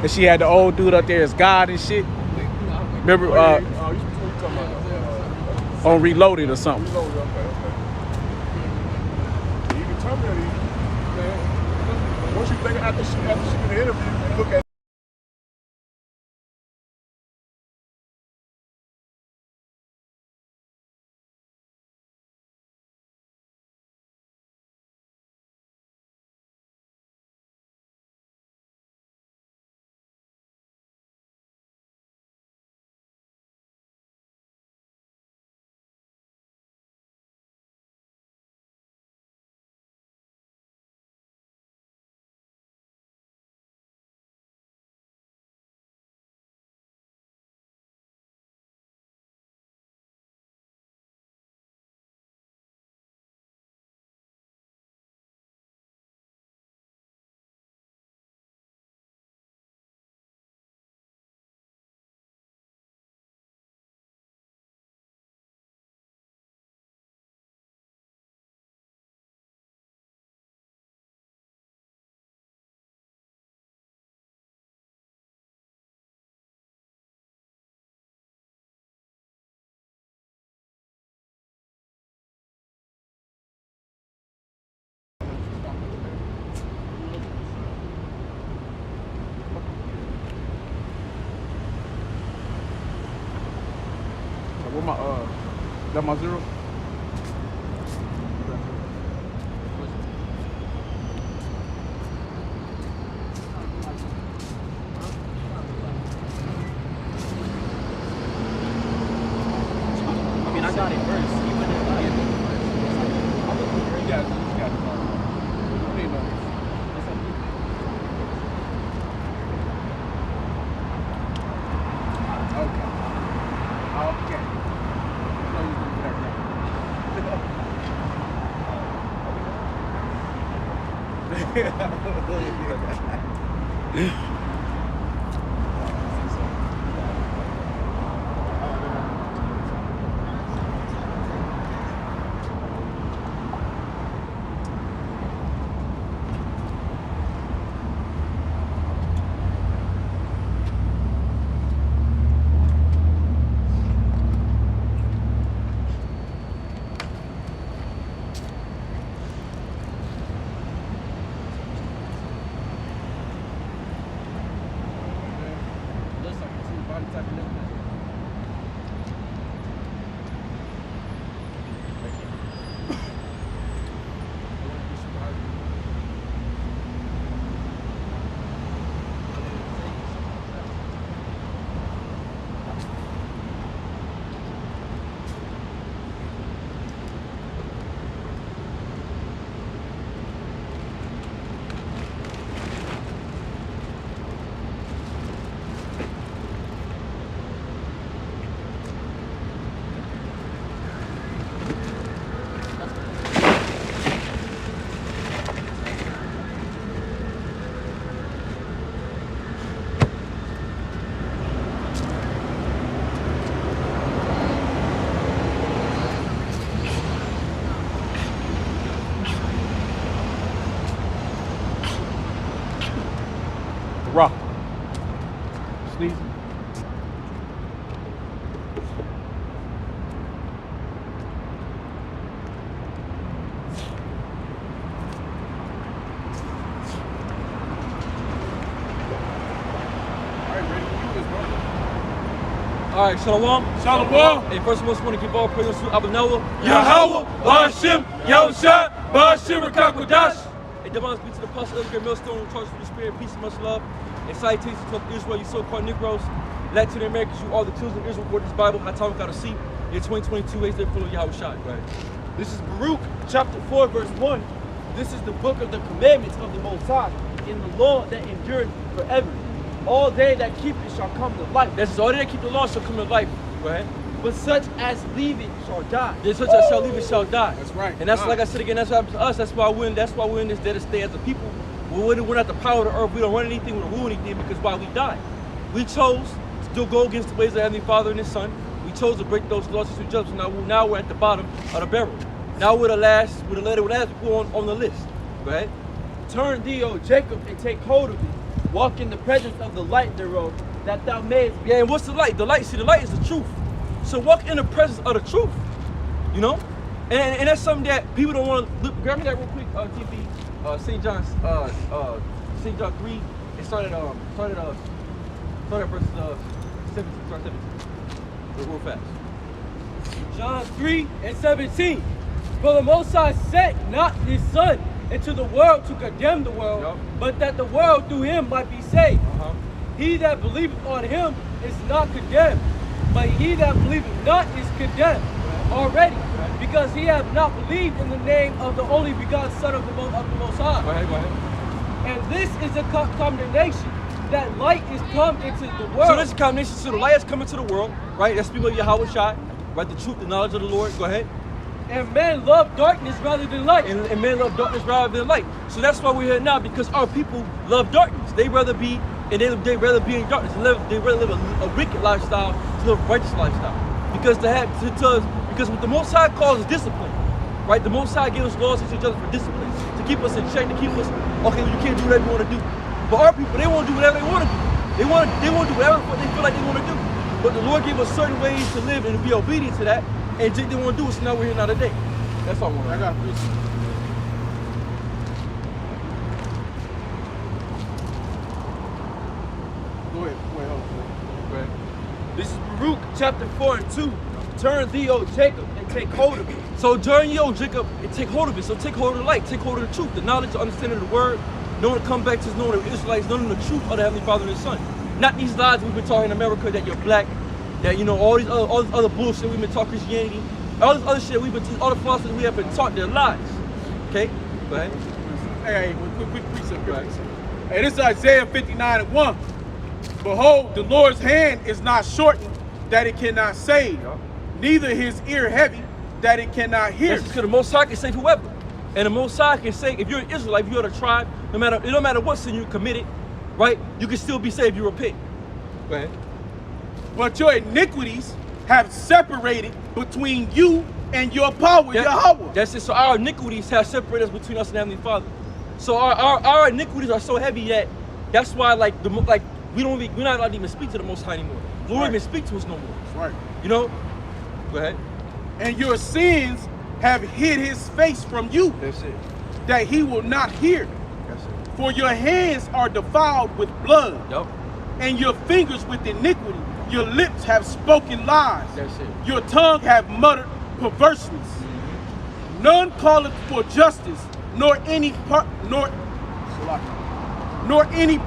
And she had the old dude up there as God and shit. Remember on Reloaded or something. Reloaded, okay. You can tell me that, man. Once you think after she did the interview, you look at What my that my zero? I mean, I got it first. You went in live. You got it. What do you know? Okay. Rock. Sneezing. All right, Shalom. Shalom. Hey, first of all, I want to give all praise to Abanawa. Yahweh, Bashim, Yahusha, Bashim, Rakakodash. And divine speak to the apostle of the great millstone, charged with the spirit, peace and much love. And salutations to Israel, you so-called Negroes. Latin Americans, you all the children of Israel, word this Bible, high time got to see. In 2022, age there full of Yahusha. Right. This is Baruch, chapter 4, verse 1. This is the book of the commandments of the Most High, in the law that endureth forever. All they that keep it shall come to life. This is all they that keep the law shall come to life. Right. But such as leave it shall die. There's such as shall leave it shall die. That's right. And that's like I said again, that's what happened to us. That's why we're in this day to stay as a people. We're not the power of the earth. We don't run anything, we don't rule anything, because why we died. We chose to go against the ways of the Heavenly Father and His Son. We chose to break those laws and judgments. Now we're at the bottom of the barrel. Now we're the last people on the list. Right? Turn thee, O Jacob, and take hold of it. walk in the presence of the light thereof, that thou mayest be. Yeah, and what's the light? The light, see, the light is the truth. So walk in the presence of the truth, you know? And that's something that people don't want to look. Grab me that real quick, TV. St. John 3. It started verse 17. Start 17. Real fast. John 3:17. For the Most High sent not his Son into the world to condemn the world, Yup. but that the world through him might be saved. He that believeth on him is not condemned, but he that believeth not is condemned already, because he hath not believed in the name of the only begotten Son of the Most High. Go ahead. And this is a condemnation, that light is come into the world. So this is a combination. So the light has come into the world, right? That's people of Yahweh Shai, right? The truth, the knowledge of the Lord. Go ahead. And men love darkness rather than light. And men love darkness rather than light. So that's why we're here now, because our people love darkness. They rather be, and they rather be in darkness. They rather live a wicked lifestyle to live a righteous lifestyle. Because because what the Most High calls is discipline, right? The Most High gives us laws to each other for discipline, to keep us in check, to keep us, okay, you can't do whatever you want to do. But our people, they want to do whatever they want to do. They want to do whatever they feel like they want to do. But the Lord gave us certain ways to live and to be obedient to that. And Jake didn't want to do it, so now we're here now today. That's all I want. I got a question. Go ahead, hold on. Go ahead. This is Baruch chapter 4:2. Turn thee, O Jacob, and take hold of it. So during Jacob, and take hold of it. So take hold of the light, take hold of the truth, the knowledge, the understanding of the word, knowing to come back to knowing the Israelites, knowing the truth of the Heavenly Father and His Son. Not these lies we've been talking in America that you're black, that all this other bullshit we've been taught Christianity, all this other shit we've been all the philosophies we have been taught, they're lies. Okay? Go ahead. Hey, quick precept. Hey, this is Isaiah 59:1. Behold, the Lord's hand is not shortened that it cannot save, neither his ear heavy that it cannot hear. That's because the Most High can save whoever. And the Most High can say, if you're an Israelite, if you're a tribe, it don't matter what sin you committed, right? You can still be saved if you repent. Go ahead. But your iniquities have separated between you and your power, Yahweh. That's it. So our iniquities have separated us between us and Heavenly Father. So our iniquities are so heavy that that's why we're not allowed to even speak to the Most High anymore. The Lord even speak to us no more. That's right. You know? Go ahead. And your sins have hid his face from you, That's it. that he will not hear. That's it. For your hands are defiled with blood, Yup. and your fingers with iniquity. Your lips have spoken lies. That's it. Your tongue have muttered perverseness. None calleth for justice, nor any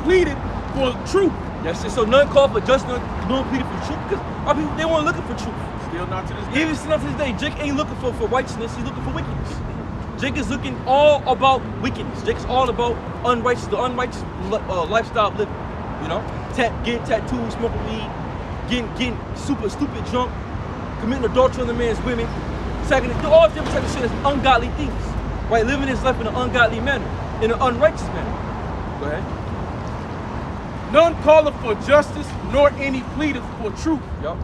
pleaded for truth. That's it. So none call for justice, none pleaded for truth, because our people, they weren't looking for truth. Still not to this day. Even still up to this day, Jake ain't looking for righteousness, he's looking for wickedness. Jake is looking all about wickedness. Jake's all about the unrighteous lifestyle of living. You know? Getting tattoos, smoking weed, getting super stupid drunk, committing adultery on the man's women, second, all different types of shit that's ungodly things. Right? Living his life in an ungodly manner, in an unrighteous manner. Go ahead. None calleth for justice, nor any pleadeth for truth. Yup.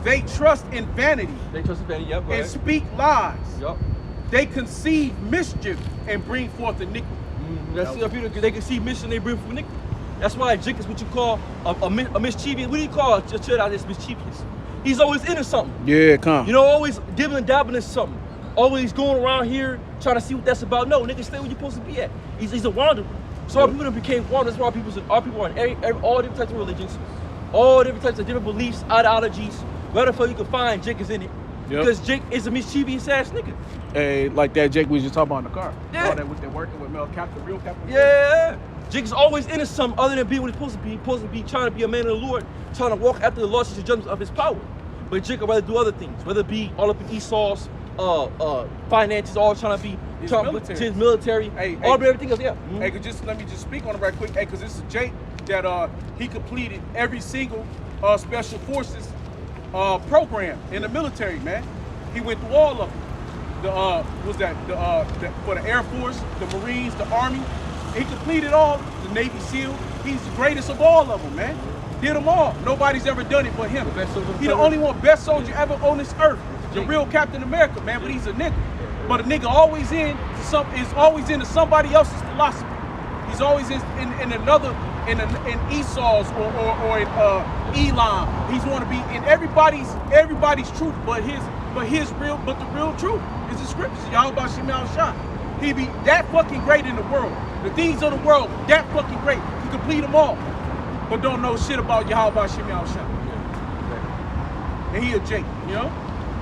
They trust in vanity They trust in vanity, yep, go and ahead. speak lies. Yup. They conceive mischief and bring forth iniquity. That's the people, they can see mission, they bring from iniquity. That's why Jake is what you call a mischievous. What do you call a child out that's mischievous? He's always into something. Yeah, come. You know, always dibbling and dabbling in something. Always going around here trying to see what that's about. No, nigga, stay where you're supposed to be at. He's a wanderer. So our people that became wanderers. That's why our people are in all different types of religions, all different types of different beliefs, ideologies. Wherever the fuck you can find, Jake is in it. Yep. Because Jake is a mischievous ass nigga. Hey, like that Jake was just talking about in the car. Yeah. All that with that working with Mel Captain, real Captain. Yeah. Jake's always into something other than being what he's supposed to be. He's supposed to be trying to be a man of the Lord, trying to walk after the laws and judgments of his power. But Jake would rather do other things, whether it be all up in Esau's finances, all trying to be his military, everything else. Yeah. Mm-hmm. Hey, let me just speak on it right quick. Hey, because this is Jake that he completed every single special forces program in the military, man. He went through all of them. For the Air Force, the Marines, the Army. He completed all, the Navy SEAL. He's the greatest of all of them, man. Did them all. Nobody's ever done it but him. He's the only one best soldier ever on this earth. The real Captain America, man, but he's a nigga. But a nigga always into somebody else's philosophy. He's He's always in Esau's or in Elon. He's want to be in everybody's truth, but the real truth is the scriptures. Yahweh Shem Shah. He be that fucking great in the world. The things of the world, that fucking great. He complete them all, but don't know shit about Yahweh Shem Shah. And he a Jake, you know?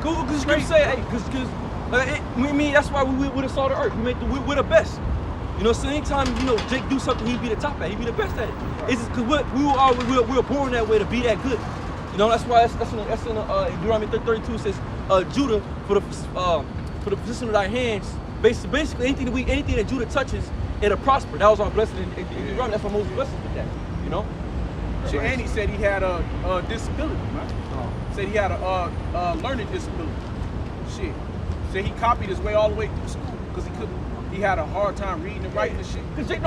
Google, because you say, hey, because that's why we would have saw the earth. We're the best. You know, so anytime, you know, Jake do something, he'd be the top at it. He'd be the best at it. It's just because we were born that way to be that good. You know, that's why that's in Deuteronomy 32 it says, Judah, for the position of thy hands, basically anything that Judah touches, it'll prosper. That was our blessing in Deuteronomy. That's why Moses blessed us with that, you know? And he said he had a disability, man. Said he had a learning disability. Shit. Said he copied his way all the way through school because he had a hard time reading and writing and shit. Because Jake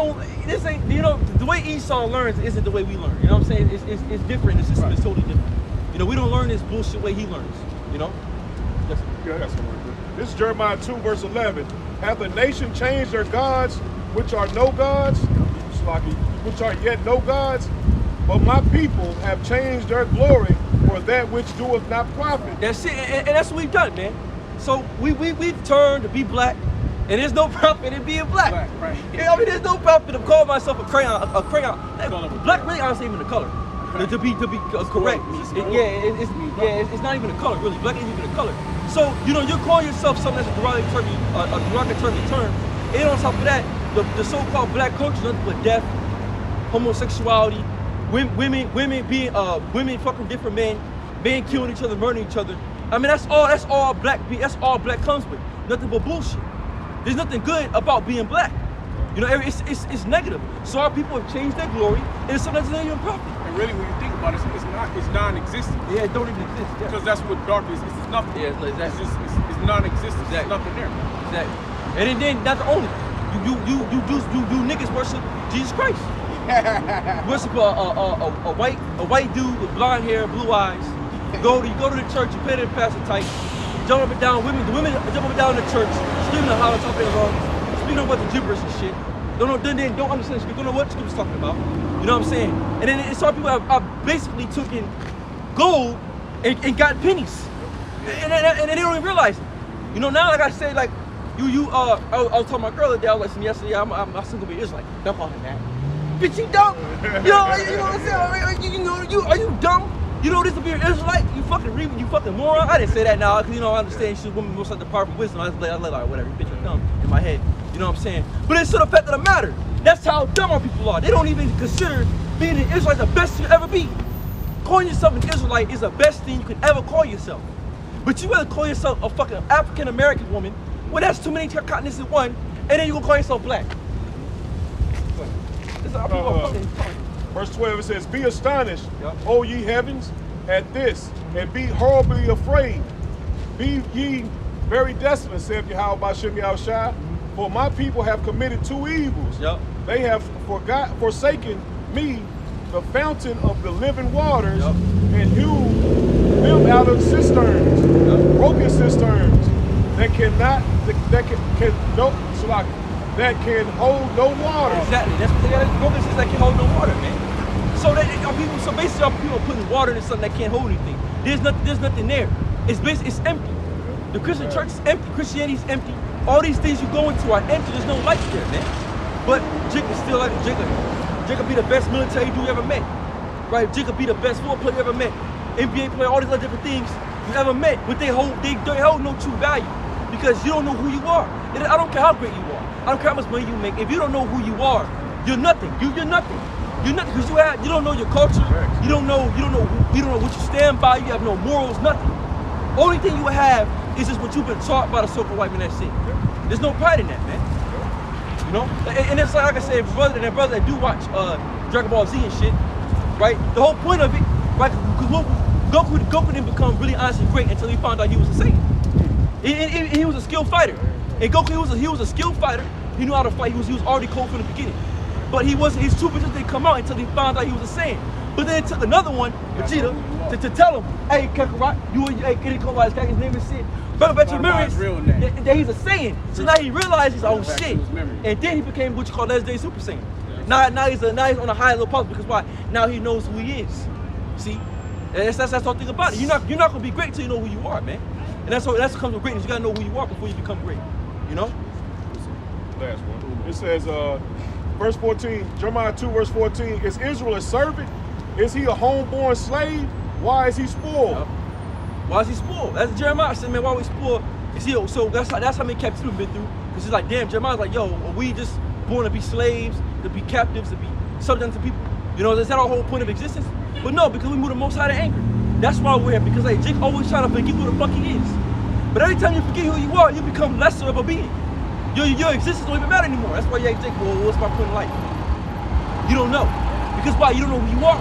this ain't, you know, the way Esau learns isn't the way we learn. You know what I'm saying? It's different. The system is totally different. You know, we don't learn this bullshit way he learns, you know? Yes. Yeah, that's what we're doing. This is Jeremiah 2, verse 11. Hath the nation changed their gods, which are no gods, which are yet no gods? But my people have changed their glory for that which doeth not profit. That's it, and that's what we've done, man. So we've turned to be black, and there's no profit in being black. Right. I mean, there's no profit of calling myself a crayon. Black really honestly even a color. To be correct. It's not even a color, really. Black ain't even a color. So, you know, you're calling yourself something that's a derogatory term. And on top of that, the so-called black culture is nothing but death, homosexuality, women fucking different men killing each other, murdering each other. I mean, that's all black comes with. Nothing but bullshit. There's nothing good about being black. You know, it's negative. So our people have changed their glory, and it's something that's not even profit. And really, when you think about it, it's non-existent. Yeah, it don't even exist. Yeah. Because that's what darkness is. It's nothing. Yeah, exactly. It's non-existent. Exactly. There's nothing there. Exactly. And then that's the only. You niggas worship Jesus Christ. Worship a white dude with blonde hair, blue eyes. You go to the church, you pay the pastor tight, jump up and down. The women jump up and down in the church, screaming and hollering, top of their lungs, speaking about the gibberish and shit. Don't understand the scripture, don't know what the scripture's talking about. You know what I'm saying? And then some people have basically taken gold and got pennies, and they don't even realize it. You know, now like I said, like I was telling my girl the other day, I was like, yesterday, I'm still gonna be Israelite. Don't call him that. Bitch, you dumb. You know what I'm saying? Are you dumb? You know this to be an Israelite? You fucking read, you fucking moron. I didn't say that now, because you know I understand she's a woman most like the power of wisdom. I was like, whatever, bitch, you're dumb in my head. You know what I'm saying? But it's to the fact of the matter. That's how dumb our people are. They don't even consider being an Israelite the best you ever be. Calling yourself an Israelite is the best thing you could ever call yourself. But you rather call yourself a fucking African American woman, well, that's too many continents in one, and then you gonna call yourself black. This is how people are fucking talking. Verse 12, it says, be astonished, O ye heavens, at this, and be horribly afraid. Be ye very desolate, saith Yahweh Ba'Shem Yahushua, for my people have committed two evils. They have forsaken me, the fountain of the living waters, and hewed them out of cisterns, broken cisterns, that can hold no water. Exactly. That's what they got. Broken cisterns that can hold no water, man. So basically, our people are putting water in something that can't hold anything. There's nothing there. It's empty. The Christian church is empty. Christianity is empty. All these things you go into are empty. There's no light there, man. But Jake is still like Jacob. Jacob be the best military dude you ever met, right? Jacob be the best football player you ever met, NBA player, all these other different things you ever met. But they hold no true value because you don't know who you are. I don't care how great you are. I don't care how much money you make. If you don't know who you are, you're nothing. You're nothing. You're nothing because you don't know your culture. You don't know what you stand by. You have no morals. Nothing. Only thing you have is just what you've been taught by the so-called white man. That's it. There's no pride in that, man. You know, and it's like I said, brother that do watch Dragon Ball Z and shit, right? The whole point of it, right? Goku didn't become really honestly great until he found out he was a Saiyan. He was a skilled fighter, and Goku he was a skilled fighter. He knew how to fight. He was already cold from the beginning, but his true potential didn't come out until he found out he was a Saiyan. But then it took another one, Vegeta, to tell him, hey, Kakarot, his name is shit. But you remember that he's a Saiyan. So now he realizes, oh shit. And then he became what you call legendary Super Saiyan. Now he's on a higher level post because why? Now he knows who he is. See, and that's the whole thing about it. You're not gonna be great till you know who you are, man. And that's what comes with greatness. You gotta know who you are before you become great. You know. Last one. It says, verse 14, Jeremiah 2, verse 14. Is Israel a servant? Is he a homeborn slave? Why is he spoiled? Yep. Why is he spoiled? That's Jeremiah said, man. Why are we spoiled? So that's how many captivity we've been through. Because it's like, damn, Jeremiah's like, yo, are we just born to be slaves, to be captives, to be subject to people? You know, is that our whole point of existence? But no, because we moved the Most High to anger. That's why we're here. Because like Jake always trying to forget who the fuck he is. But every time you forget who you are, you become lesser of a being. Your existence don't even matter anymore. That's why you ask Jake, well, what's my point in life? You don't know. Because why? You don't know who you are.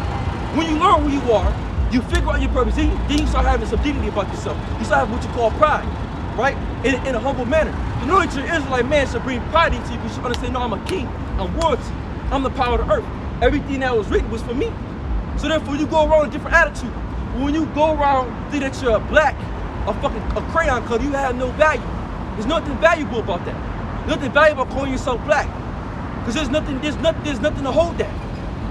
When you learn who you are, you figure out your purpose. Then you start having some dignity about yourself. You start having what you call pride, right? In a humble manner. You know that you're an Israelite man should bring pride into you. You should understand, no, I'm a king. I'm royalty. I'm the power of the earth. Everything that was written was for me. So therefore, you go around with a different attitude. When you go around think that you're black, a crayon color, you have no value. There's nothing valuable about that. There's nothing valuable about calling yourself black. Because there's nothing to hold that.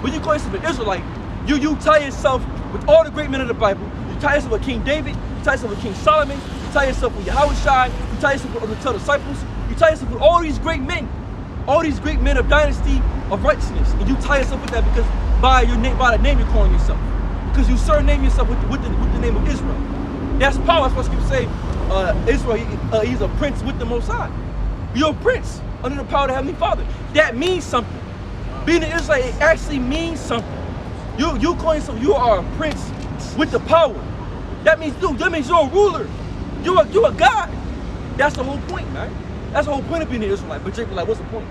When you call yourself an Israelite, you tie yourself with all the great men of the Bible. You tie yourself with King David, you tie yourself with King Solomon, you tie yourself with Yahushua, you tie yourself with the 12 disciples, you tie yourself with all these great men of dynasty of righteousness. And you tie yourself with that because by the name you're calling yourself. Because you surname yourself with the name of Israel. That's power. That's what Scripture say. Israel, he's a prince with the Most High. You're a prince under the power of the Heavenly Father. That means something. Being an Israelite, it actually means something. You call yourself, you are a prince with the power. That means you're a ruler. You're a god. That's the whole point, man. That's the whole point of being an Israelite. But Jake was like, what's the point?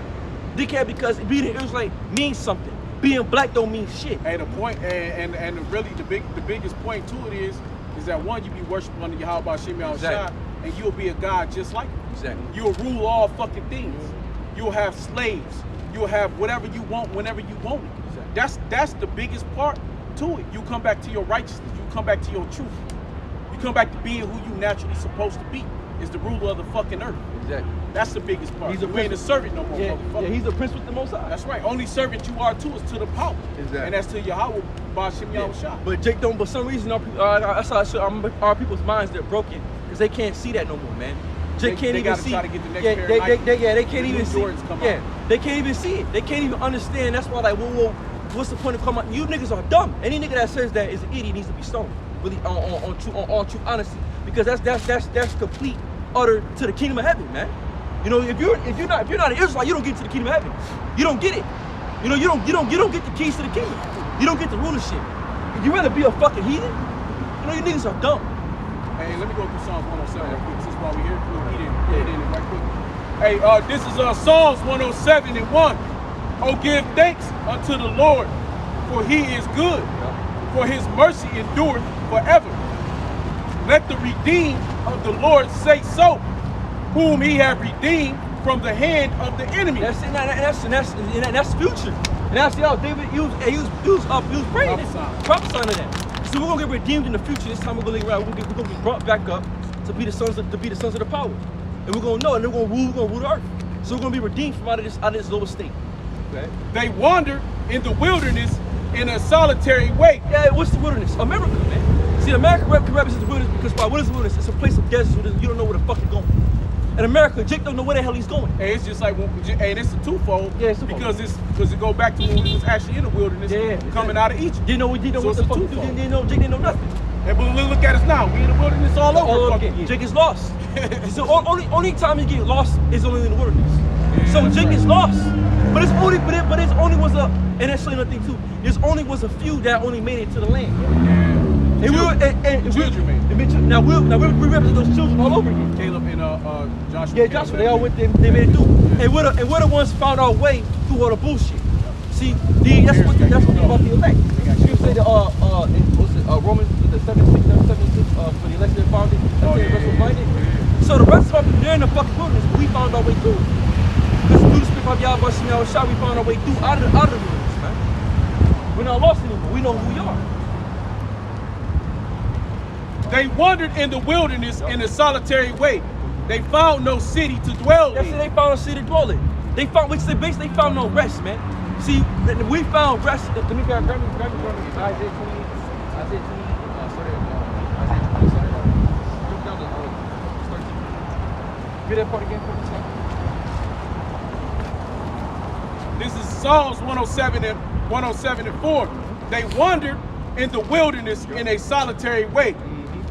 Dickhead, because being an Israelite means something. Being black don't mean shit. And the point, and really the biggest point to it is that one, you be worshiping under Yahweh Shem Yahushua, exactly. And you'll be a god just like him. Exactly. You'll rule all fucking things. You'll have slaves. You'll have whatever you want whenever you want it. Exactly. That's the biggest part to it. You come back to your righteousness. You come back to your truth. You come back to being who you naturally supposed to be. Is the ruler of the fucking earth. Exactly. That's the biggest part. He's a ain't a servant no more. Yeah, he's a prince with the Most High. That's right. Only servant you are to is to the power. Exactly. And that's to Yahweh Ba'Shem Yahushua. But Jake don't. For some reason, our people's minds they're broken because they can't see that no more, man. Jake can't even see. Try to get the next pair of they can't even see. They can't even see it. They can't even understand. That's why, like, whoa, what's the point of coming? You niggas are dumb. Any nigga that says that is an idiot needs to be stoned. Really, on true honesty, because that's complete. Utter to the kingdom of heaven, man. You know, if you're not an Israelite, you don't get to the kingdom of heaven. You don't get it. You know, you don't get the keys to the kingdom. You don't get the rulership. If you rather be a fucking heathen, you know, you niggas are dumb. Hey, let me go through Psalms 107 real quick. This is why we're here. We'll get in it right quick. Hey, this is Psalms 107 and 1. Oh, give thanks unto the Lord, for he is good, for his mercy endureth forever. Let the redeemed of the Lord say so, whom he hath redeemed from the hand of the enemy. That's future. And that's how David he was praying this, prophesying to that. So we're gonna get redeemed in the future. This time we're gonna be brought back up to be the sons of the power, and we're gonna know, and we're gonna rule the earth. So we're gonna be redeemed from out of this lower state. Okay? They wandered in the wilderness in a solitary way. Yeah, what's the wilderness? America, man. See, America can represent the wilderness because why? What is the wilderness? It's a place of desert. You don't know where the fuck you're going. In America, Jake don't know where the hell he's going. Hey, it's just like, and it's a twofold. Yeah, it's twofold. Because it go back to when we was actually in the wilderness, coming out of Egypt. Didn't know what the fuck to do. Jake didn't know nothing. And but look at us now. We in the wilderness all over again. Jake is lost. So only time you get lost is only in the wilderness. Yeah, so Jake is lost. But it's only was a, and that's another thing too. There's only was a few that only made it to the land. Yeah. And children made. Now we represent those children all over again. Caleb and Joshua. Yeah, Joshua. They all went there. They made it through. Yeah. And we're the ones found our way through all the bullshit. See, that's what about the elect. You say the Romans the 76 for the elect and found it. That's the rest will find it. So the rest of us, they're in the fucking wilderness, but we found our way through. Because through the spirit of Yahweh Shem Yahushua, we found our way through out of the wilderness, man. We're not lost anymore. We know who we are. They wandered in the wilderness in a solitary way. They found no city to dwell in. That's it. They found a city to dwell in. They found no rest, man. See, we found rest. Let me grab me Isaiah 20. Isaiah 20. Sorry, Isaiah 20. Sorry. Jump down to 13. Read that part again for me. This is Psalms 107 and 4. They wandered in the wilderness in a solitary way.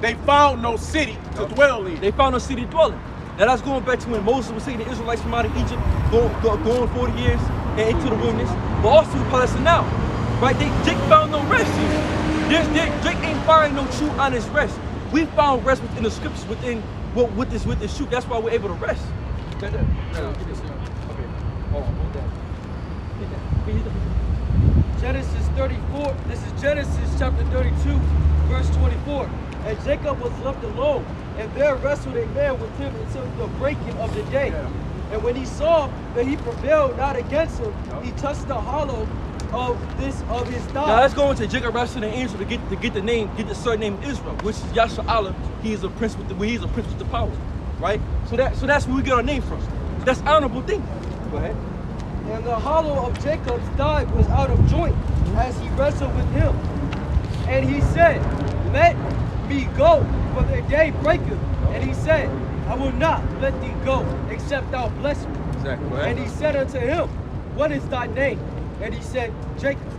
They found no city to dwell in. They found no city to dwell in. Now that's going back to when Moses was taking the Israelites from out of Egypt, going 40 years and into the wilderness, but also the Palestine now. Right? Jake found no rest here. Jake ain't finding no true honest rest. We found rest within the scriptures, within with this truth. That's why we're able to rest. Okay. Hold that. Genesis 34, this is Genesis chapter 32, verse 24. And Jacob was left alone, and there wrestled a man with him until the breaking of the day. And when he saw that he prevailed not against him, he touched the hollow of his thigh. Now let's go into Jacob wrestled an angel to get the name, get the surname Israel, which is Yasha Allah. He is a prince with the power, right? So that's where we get our name from. That's an honorable thing. Go ahead. And the hollow of Jacob's thigh was out of joint as he wrestled with him. And he said, let me go, for the day breaketh. And he said, I will not let thee go, except thou bless me. Exactly. Go ahead. And he said unto him, what is thy name? And he said, Jacob.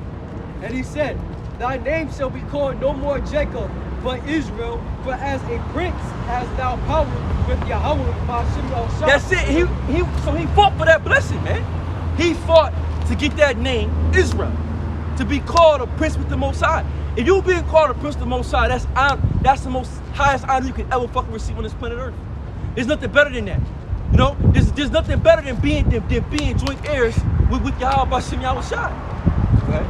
And he said, thy name shall be called no more Jacob, but Israel, for as a prince hast thou power with Yahweh, my Shimon. That's it. So he fought for that blessing, man. He fought to get that name, Israel, to be called a prince with the Most High. If you're being called a prince with the Most High, that's the most highest honor you can ever fucking receive on this planet Earth. There's nothing better than that. You know, there's nothing better than being joint heirs with Yahweh Bashim Yahweh Shai. Right?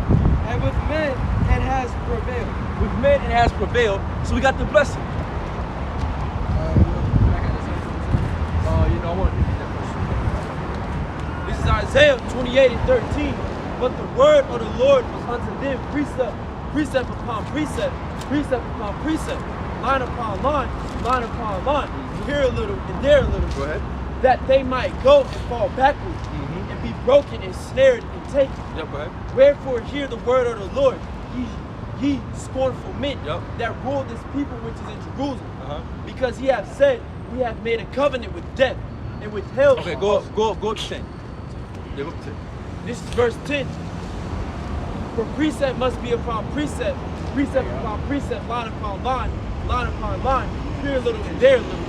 And with men it has prevailed. With men it has prevailed. So we got the blessing. I want to read that verse. This is Isaiah 28 and 13. But the word of the Lord was unto them precept upon precept, precept upon precept, line upon line upon line, here a little and there a little. Go ahead. That they might go and fall backwards and be broken and snared and taken. Yep, go ahead. Wherefore hear the word of the Lord, ye scornful men that rule this people which is in Jerusalem, because he hath said, we have made a covenant with death and with hell. Okay, go to 10. Yeah, go to 10. This is verse 10. For precept must be upon precept, precept upon precept, line upon line, line upon line, here a little and there a little.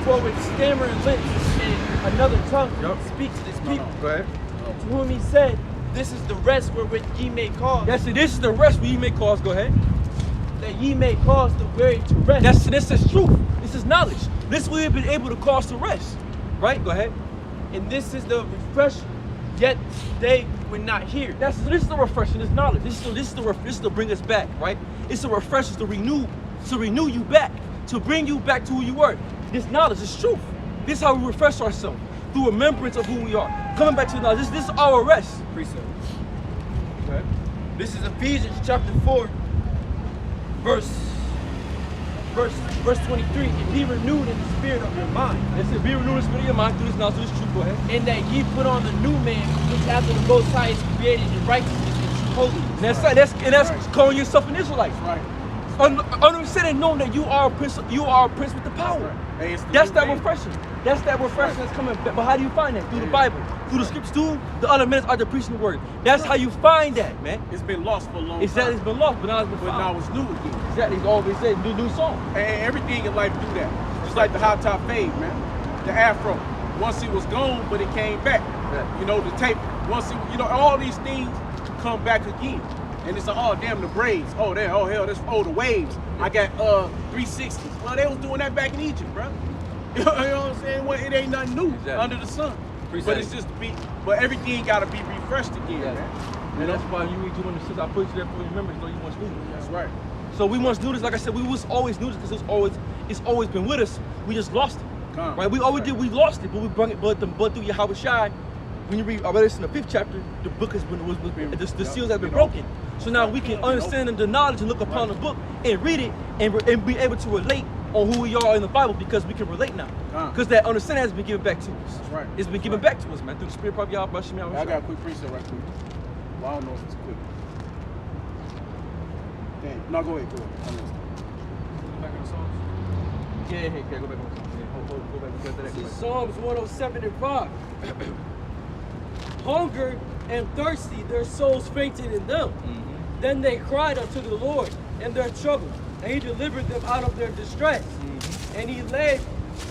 For with stammering lips and another tongue speaks to this people. Go ahead. To whom he said, this is the rest wherewith ye may cause. Yes, this is the rest where ye may cause. Go ahead. That ye may cause the weary to rest. This is truth. This is knowledge. This we have been able to cause to rest. Right? Go ahead. And this is the refreshing. Yet they were not here. This is the refreshing. This knowledge. This is to bring us back. Right? It's a refresh. To renew you back. To bring you back to who you were. This knowledge is truth. This is how we refresh ourselves. Through remembrance of who we are. Coming back to the knowledge. This is our rest. Precept. Okay. This is Ephesians chapter 4. Verse 23, and be renewed in the spirit of your mind. It says, be renewed in the spirit of your mind through this knowledge, through this truth. Go ahead. And that ye put on the new man, which after the Most High is created in righteousness and true holiness. And that's calling yourself an Israelite. Right. Understanding, knowing that you are a prince with the power. Right. Hey, that's that refreshing. That's that refreshing that's coming. But how do you find that? Through the Bible, through the scriptures, through the other minutes are the preaching the word. That's how you find that, man. It's been lost for a long time. Exactly, it's been lost, but now it's been found. But now it's new again. Exactly, it's always said new song. And everything in life do that. Just like the hot top fade, man. The afro. Once it was gone, but it came back. Yeah. You know, the tape. Once it, all these things come back again. And it's like, oh damn, the braids. Oh there, oh hell, the waves. I got 360s. Well, they was doing that back in Egypt, bro. You know what I'm saying? Well, it ain't nothing new under the sun. But it's just but everything gotta be refreshed again, man. And that's why you read 206. I put you there for your memories. You once knew this. That's right. So we once knew this. Like I said, we was always knew this because it's always been with us. We just lost it. Right? We always did. We lost it, but we brought it. But through Yahweh Shai, when you read, I read this in the 5th chapter. The book has been the seals have been broken. So now we can understand the knowledge and look upon the book and read it and be able to relate on who we are in the Bible because we can relate now. Because that understanding has been given back to us. That's right. It's been given back to us, man, through the Spirit of Yahweh. I got a quick precept right quick. Well, I don't know if it's quick. Dang. No, go ahead. Go back on the Psalms? Yeah, go back on the Psalms. Go back. This is Psalms 107 and 5. Hunger and thirsty, their souls fainted in them. Then they cried unto the Lord in their trouble, and he delivered them out of their distress. And he led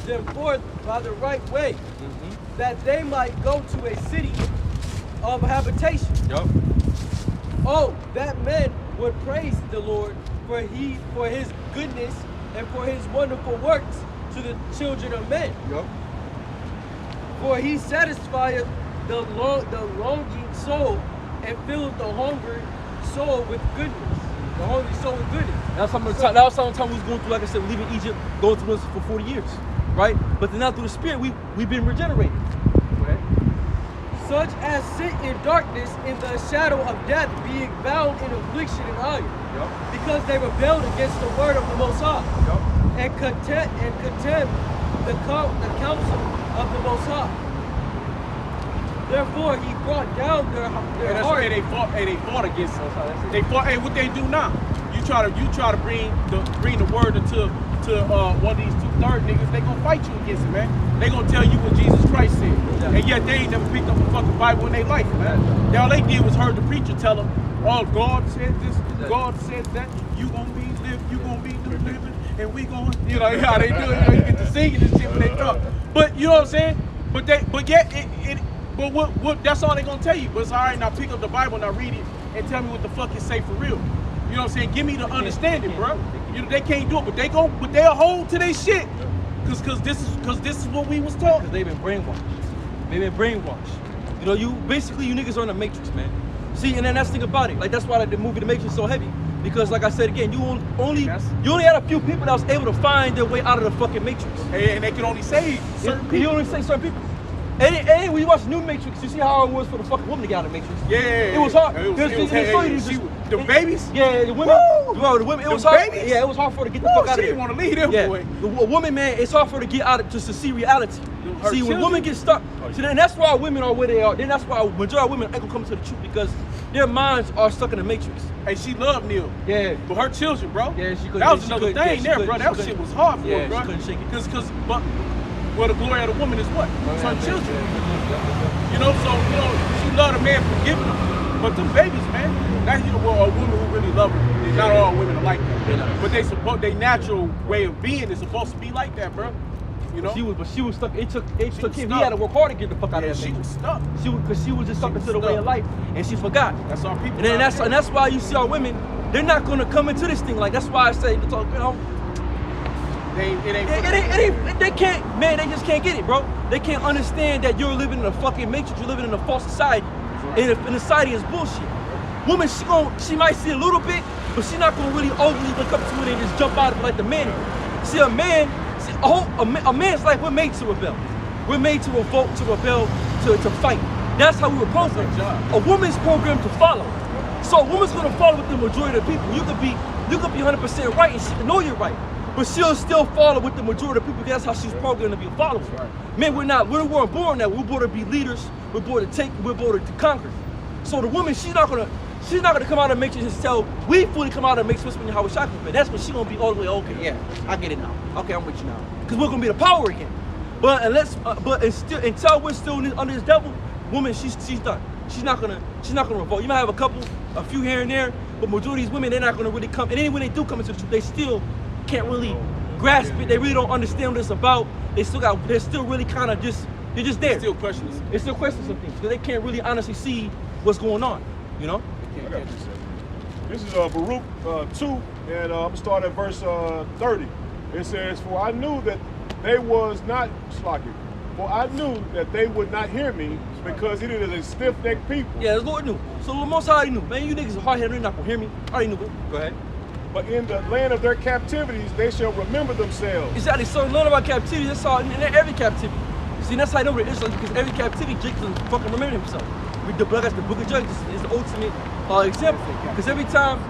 them forth by the right way, that they might go to a city of habitation. Yup. Oh, that men would praise the Lord for his goodness and for his wonderful works to the children of men. Yup. For he satisfieth the longing soul and filleth the hungry soul with goodness. The hungry soul with goodness. That was some time we was going through, like I said, leaving Egypt, going through this for 40 years, right? But then now through the Spirit, we've been regenerated. Go ahead. Such as sit in darkness in the shadow of death, being bound in affliction and iron, because they rebelled against the word of the Most High, and contempt the counsel of the Most High. Therefore, he brought down their heart. They fought against us. They fought. Hey, what they do now? You try to bring the word to one of these 2/3 niggas. They gonna fight you against it, man. They gonna tell you what Jesus Christ said, and yet they ain't never picked up a fucking Bible in their life, man. All they did was heard the preacher tell them, "Oh, God said this, God said that. You gonna be living, and we gonna, you know how they do it. You get to singing and shit when they talk. But you know what I'm saying? But what that's all they gonna tell you. But it's all right, now pick up the Bible and I read it and tell me what the fuck it say for real. You know what I'm saying? Give me the understanding, bro. You know they can't do it, but they'll hold to their shit. Cause this is what we was taught. Because they've been brainwashed. You know, you niggas are in the matrix, man. See, and then that's the thing about it. Like that's why the movie The Matrix is so heavy. Because like I said again, you only had a few people that was able to find their way out of the fucking matrix. And they can only save certain people. You only save certain people. And when you watch New Matrix, you see how hard it was for the fucking woman to get out of the Matrix. Yeah. It was hard. The babies? Yeah, the women. Bro, the women. It was hard. Babies? Yeah, it was hard for her to get the fuck out of there. She didn't want to leave them, boy. The woman, man, it's hard for her to get out of just to see reality. See, when women get stuck, see, then that's why women are where they are. Then that's why majority of women ain't gonna come to the truth because their minds are stuck in the matrix. Hey, she loved Neil. Yeah. But her children, bro. Yeah, she couldn't. That was another thing there, bro. That shit was hard for her, bro. She couldn't shake it. Well, the glory of the woman is what? It's her children. You know, so, she loved a man for giving them. But the babies, man, that's a woman who really love her. Not all women are like that. But their natural way of being is supposed to be like that, bro. You know? She was stuck. It took him. He had to work hard to get the fuck out of that. She was stuck. Because she was just stuck into the way of life, and she forgot. That's our people. And that's why you see our women. They're not gonna come into this thing like. That's why I say, They can't, man. They just can't get it, bro. They can't understand that you're living in a fucking matrix. You're living in a false society, and the society is bullshit. Woman, she might see a little bit, but she's not gonna really overly look up to it and just jump out of it like the man is. See, a man's life, we're made to rebel. We're made to revolt, to rebel, to fight. That's how we were programmed. A woman's programmed to follow. So a woman's gonna follow with the majority of the people. You could be 100% right, and she can know you're right. But she'll still follow with the majority of people because that's how she's programmed to be a follower. Right. Man, we weren't born that. We're born to be leaders. We're born to conquer. So the woman, she's not gonna come out of the matrix and tell we fully come out of the matrix when how we shot but that's when she's gonna be all the way okay. Yeah, I get it now. Okay, I'm with you now. Because we're gonna be the power again. But until we're still under this devil, woman, she's done. She's not gonna revolt. You might have a few here and there, but majority of these women, they're not gonna really come. And then when they do come into the truth, they still can't really grasp it. They really don't understand what it's about. They're still really kind of they're just there. They still question some things because they can't really honestly see what's going on, you know? This is Baruch 2, and I'm going to start at verse 30. It says, For I knew that they would not hear me because it is a stiff-necked people. Yeah, the Lord knew. So the Most High already knew. Man, you niggas are hard-headed, you're not going to hear me. I already knew it. Go ahead. But in the land of their captivities, they shall remember themselves. Exactly. So learn about captivity. That's all in every captivity. See, that's how I know we're Israelites because every captivity, Jake doesn't fucking remember himself. The book of Judges is the ultimate example. Because every time,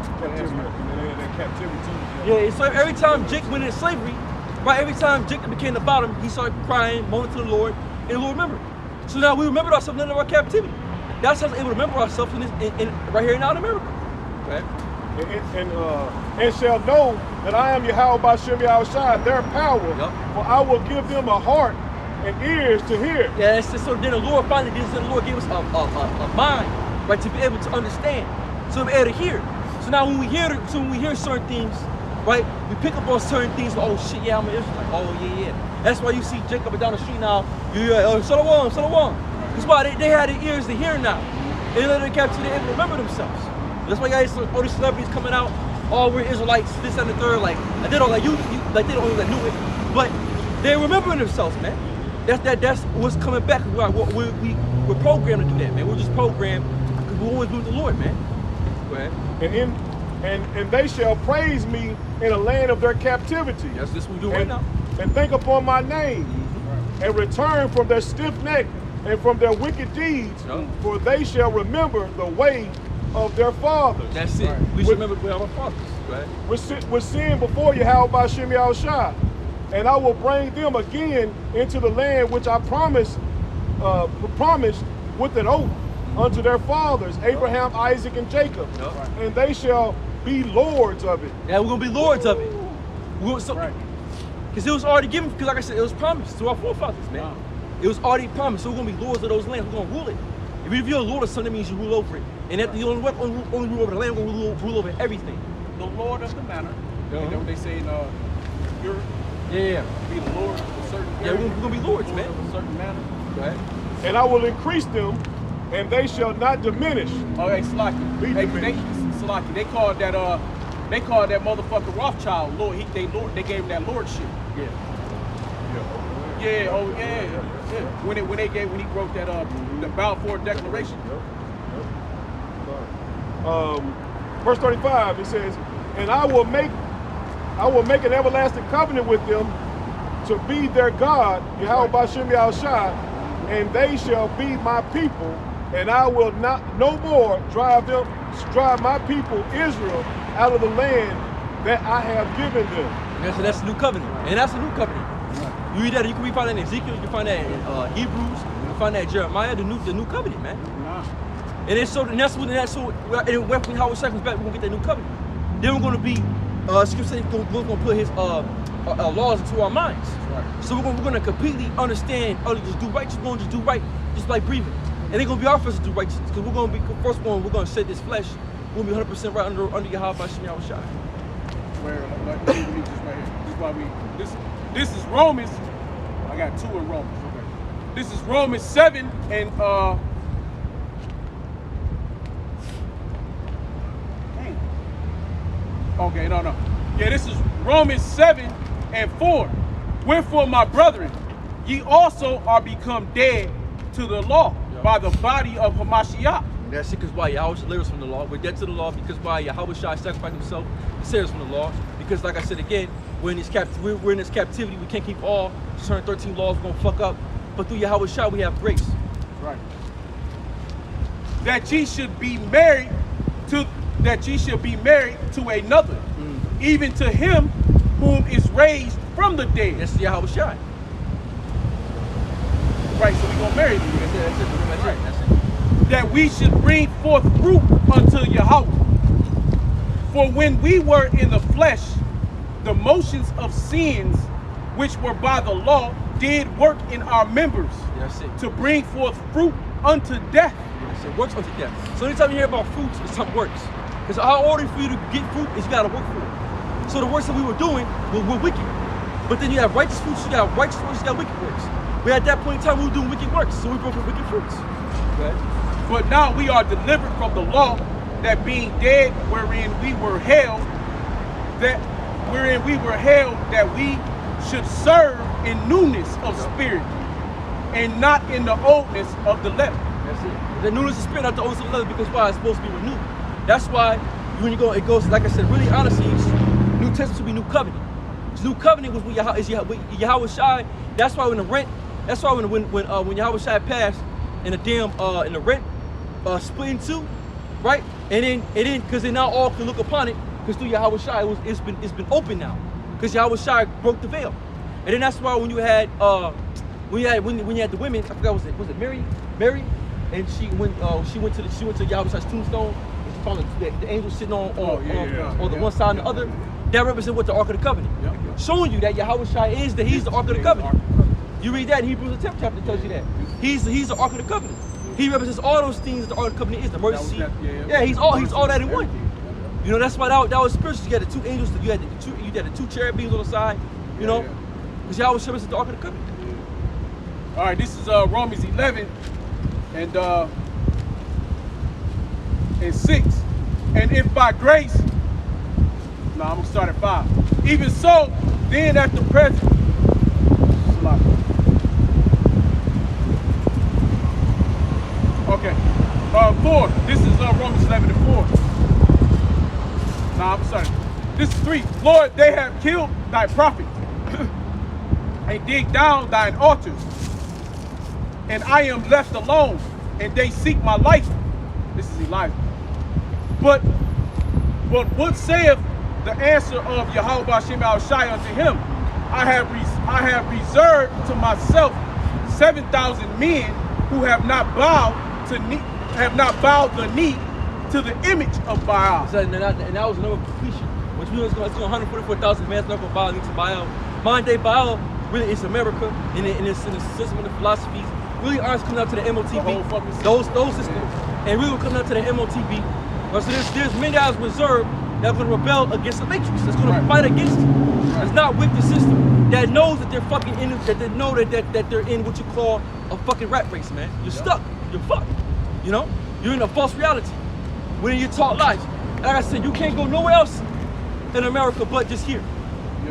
Captivity too. yeah. So every time Jake went into slavery, right? Every time Jacob became the bottom, he started crying, moaning to the Lord, and the Lord remembered. So now we remembered ourselves in our captivity. That's how we're able to remember ourselves right here now in America. Right? And shall know that I am Yahweh Bashem Yahushua, their power, for I will give them a heart and ears to hear. Yeah, it's just, so then the Lord finally did this, and the Lord gave us a mind, right, to be able to understand, so we're able to hear. So now when we hear certain things, right, we pick up on certain things, like, oh shit, yeah, I'm an Israelite. Oh yeah. That's why you see Jacob down the street now, you're like, oh, Shalom. That's why they had their ears to hear now. They let them capture, they're able to remember themselves. That's why you guys, all these celebrities coming out, all we're Israelites, this and the third, like they don't like you like they don't even knew it, but they're remembering themselves, man. That's what's coming back. We're programmed to do that, man. We're just programmed because we always with the Lord, man. Go ahead. And they shall praise me in the land of their captivity. That's what we're doing right now. And think upon my name, and return from their stiff neck and from their wicked deeds, for they shall remember the way of their fathers. That's it. Right. We should remember the way of our fathers. Right? We're seeing before Yahweh Bashem Yahushua, and I will bring them again into the land which I promised with an oath unto their fathers, Abraham, Isaac, and Jacob, and they shall be lords of it. Yeah, we're gonna be lords of it. Because it was already given. Because like I said, it was promised to our forefathers, man. It was already promised. So we're gonna be lords of those lands. We're gonna rule it. If you're a lord of something, that means you rule over it. And that the only rule over the land, we're gonna rule over everything. The Lord of the manor. You know what they say in Europe? Yeah. Be the Lord of a certain area. Yeah, we're gonna be lords, man. Of a certain manner. Right. And I will increase them, and they shall not diminish. Oh, hey, Slaki. Slaki. They called that motherfucker Rothschild Lord. They gave him that lordship. Yeah. Oh yeah. When he wrote that the Balfour Declaration. Verse 35, it says, and I will make an everlasting covenant with them to be their God, Yahweh Bashem Yahushua, and they shall be my people, and I will no more drive my people Israel out of the land that I have given them. That's the new covenant, and that's the new covenant. You read that, you can find that in Ezekiel, you can find that in Hebrews, you can find that in Jeremiah, the new covenant, man. And that's when Howard comes back, we're gonna get that new covenant. Then we're gonna be, Scripture says we're gonna put his laws into our minds. So we're gonna completely understand, just do right, just going to do right, just like breathing. And they're gonna be our first to do righteousness, because we're gonna be first one. We're gonna shed this flesh. We're gonna be 100% right under Yahweh Bashem Yahushua. This is Romans. I got 2 in Romans. Okay. This is Romans 7 and Okay, no. Yeah, this is Romans 7 and 4. Wherefore, my brethren, ye also are become dead to the law by the body of Hamashiach. That's it, because why Yahweh delivers us from the law. We're dead to the law because why Yahweh sacrificed himself to save us from the law. Because like I said again, we're in this captivity. We can't keep all 613 laws. We're gonna fuck up. But through Yahweh we have grace. Right. That ye should be married to another, even to him whom is raised from the dead. That's Yahweh. Right, so we're gonna marry you. That's it. That we should bring forth fruit unto Yahweh. For when we were in the flesh, the motions of sins which were by the law did work in our members to bring forth fruit unto death. Yes, it works unto death. So anytime you hear about fruits, it's something works. Because our order for you to get fruit is you gotta work for it. So the works that we were doing were wicked. But then you have righteous fruits, you got righteous works, you got wicked works. But at that point in time we were doing wicked works, so we broke with wicked fruits. Okay? But now we are delivered from the law, that being dead wherein we were held, that we should serve in newness of spirit, and not in the oldness of the letter. That's it. The newness of spirit, not the oldness of the letter, because why? It's supposed to be renewed. That's why when you go, it goes, like I said, really honestly, New Testament should be new covenant. New covenant was with Yahweh Shai. That's why when Yahweh Shai passed and the damn and the rent split in two, right? And then because they now all can look upon it, because through Yahweh Shai it's been open now, because Yahweh Shai broke the veil. And then that's why when you had when you had the women, I forgot was it Mary, and she went to Yahweh's tombstone. And she found the angel sitting on the one side and the other. That represents what the Ark of the Covenant, showing you that Yahweh is that He's the Ark of the Covenant. You read that in Hebrews the 10th chapter tells you that He's the Ark of the Covenant. He represents all those things that the Ark of the Covenant is, the mercy seat. Yeah, he's all that in one. You know, that's why that was spiritual. You had the two angels, you had the two cherubims on the side, you know, because Yahweh represents the Ark of the Covenant. All right, this is Romans 11 and 6. And if by grace, no, I'm gonna start at 5. Even so, then at the present, okay, 4. This is Romans 11 and 4. Nah, I'm sorry. This is 3. Lord, they have killed thy prophets and dig down thine altars, and I am left alone, and they seek my life. This is Elijah. But what saith the answer of Yahweh Hashem Al-Shai unto him? I have reserved to myself 7,000 men who have not bowed the knee to the image of Baal. And that was another completion, which means 144,000 men not going to bow the knee to Baal. Modern day Baal really is America in the system and the philosophies. Really ours coming out to the MOTB. Those systems. And really coming out to the MOTB. But so there's men that is reserved that are going to rebel against the matrix. That's going to fight against it. It's not with the system. That knows that they're fucking in it, that they know that they're in what you call a fucking rat race, man. You're stuck. You're fucked. You know? You're in a false reality. When you're taught lies. Like I said, you can't go nowhere else in America but just here.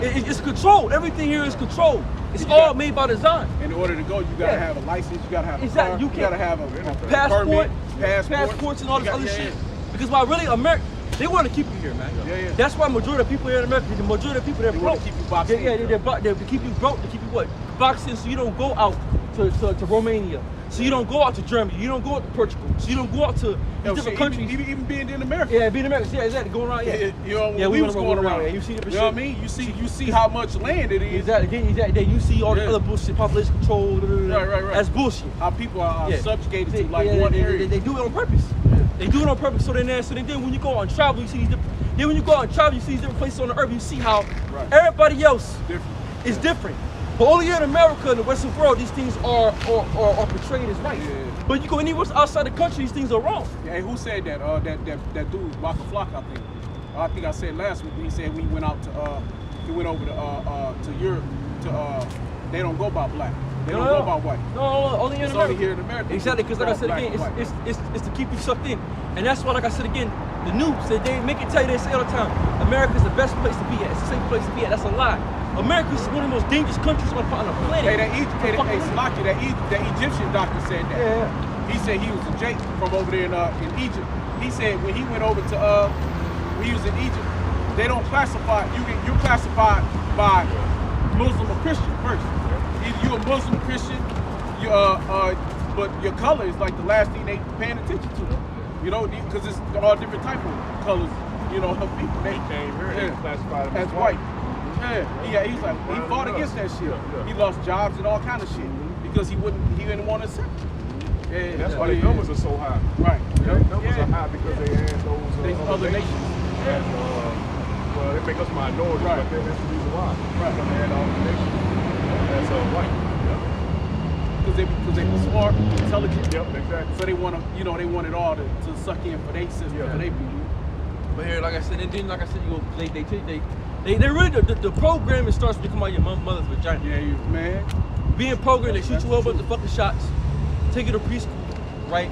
It's controlled. Everything here is controlled. It's all made by design. In order to go, you gotta have a license, you gotta have a car, you gotta have a passport, permit, passports and all this other shit. Because why really America, they want to keep you here, man. That's why majority of people here in America, the majority of people, they're broke. Want to keep you boxed in. They keep you broke, they keep you what? Boxed in so you don't go out to Romania. So you don't go out to Germany, you don't go out to Portugal, so you don't go out to different countries. Even being in America. Yeah, being in America. Yeah, exactly. Going around. We was going around. Yeah, you see different shit. What I mean? You see how much land it is. Exactly. You see all the other bullshit, population control. Right. That's bullshit. How people are subjugated to one area. They do it on purpose. They do it on purpose. So then when you go on travel, you see these different. Then when you go on travel, you see these different places on the earth. You see how everybody else is different. But only here in America, in the Western world, these things are portrayed as right. Yeah. But you go anywhere outside the country, these things are wrong. Yeah, hey, who said that? That dude, Waka Flocka, I think. I think I said last week when he said we went out to, he went over to Europe to, they don't go by black. They don't go by white. No, only here in America. Only here in America. Exactly, because like I said again, it's to keep you sucked in. And that's why, like I said again, the news, they make it tell you, they say all the time, America's the best place to be at. It's the safe place to be at. That's a lie. America is one of the most dangerous countries on the planet. That Egyptian doctor said that. Yeah. He said he was a Jake from over there in Egypt. He said when he went over to when he was in Egypt, they don't classify you're classified by Muslim or Christian first. Either you're a Muslim, Christian, but your color is like the last thing they paying attention to. You know, because it's all different type of colors. You know, of people. They came here classified as white. Yeah, he's like he fought against that shit. He lost jobs and all kind of shit because he didn't want to accept it. Yeah, that's why the numbers are so high. Right. The numbers are high because they had those other nations. And, well, they make us minorities, but that's the reason why. Right. Because they had all the nations as white. Because they were smart, intelligent. Yep, exactly. So they want to, they want it all to suck in for their system, for their people. But here, like I said, and then like I said, they really the programming starts to come out your mother's vagina. Yeah, man. Being programmed, they shoot you up with the fucking shots, take you to preschool, right?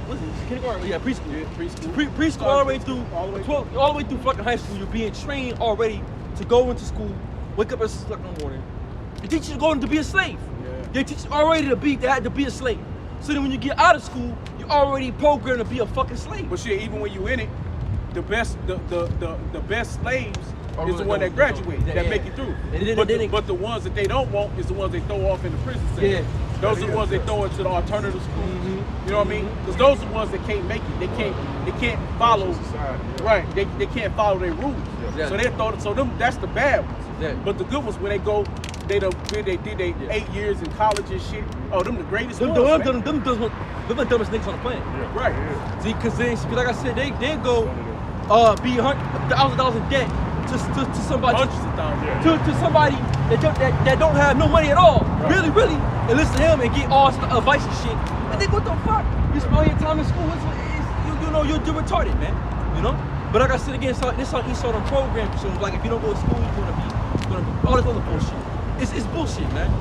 What's it? Kindergarten? Yeah, preschool. Yeah, preschool. Preschool all the way through, all the way through fucking high school. You're being trained already to go into school, wake up at 6 o'clock in the morning. They teach you to be a slave. Yeah. They teach you already to be a slave. So then when you get out of school, you're already programmed to be a fucking slave. But shit, even when you in it, the best slaves is the one that graduate, that make it through. But the ones that they don't want is the ones they throw off in the prison cell. Yeah. Those are the ones they throw into the alternative schools. Mm-hmm. You know what I mean? Because those are the ones that can't make it. They can't follow society. Right. They can't follow their rules. Yeah. So they throw. So them, that's the bad ones. Yeah. But the good ones, when they go They did they 8 years in college and shit. Oh, them the greatest Them ones, man. the dumbest niggas on the planet. Yeah. Right. Yeah. See, cause like I said, they go be $1,000 in debt to somebody. Hundreds of thousands. Yeah. To somebody that don't have no money at all, really, and listen to him and get all advice and shit. And think, what the fuck? You spend your time in school, you're retarded, man. You know. But like I said again, this how Yso done programmed. So like, if you don't go to school, you're gonna be all this other bullshit. It's bullshit, man.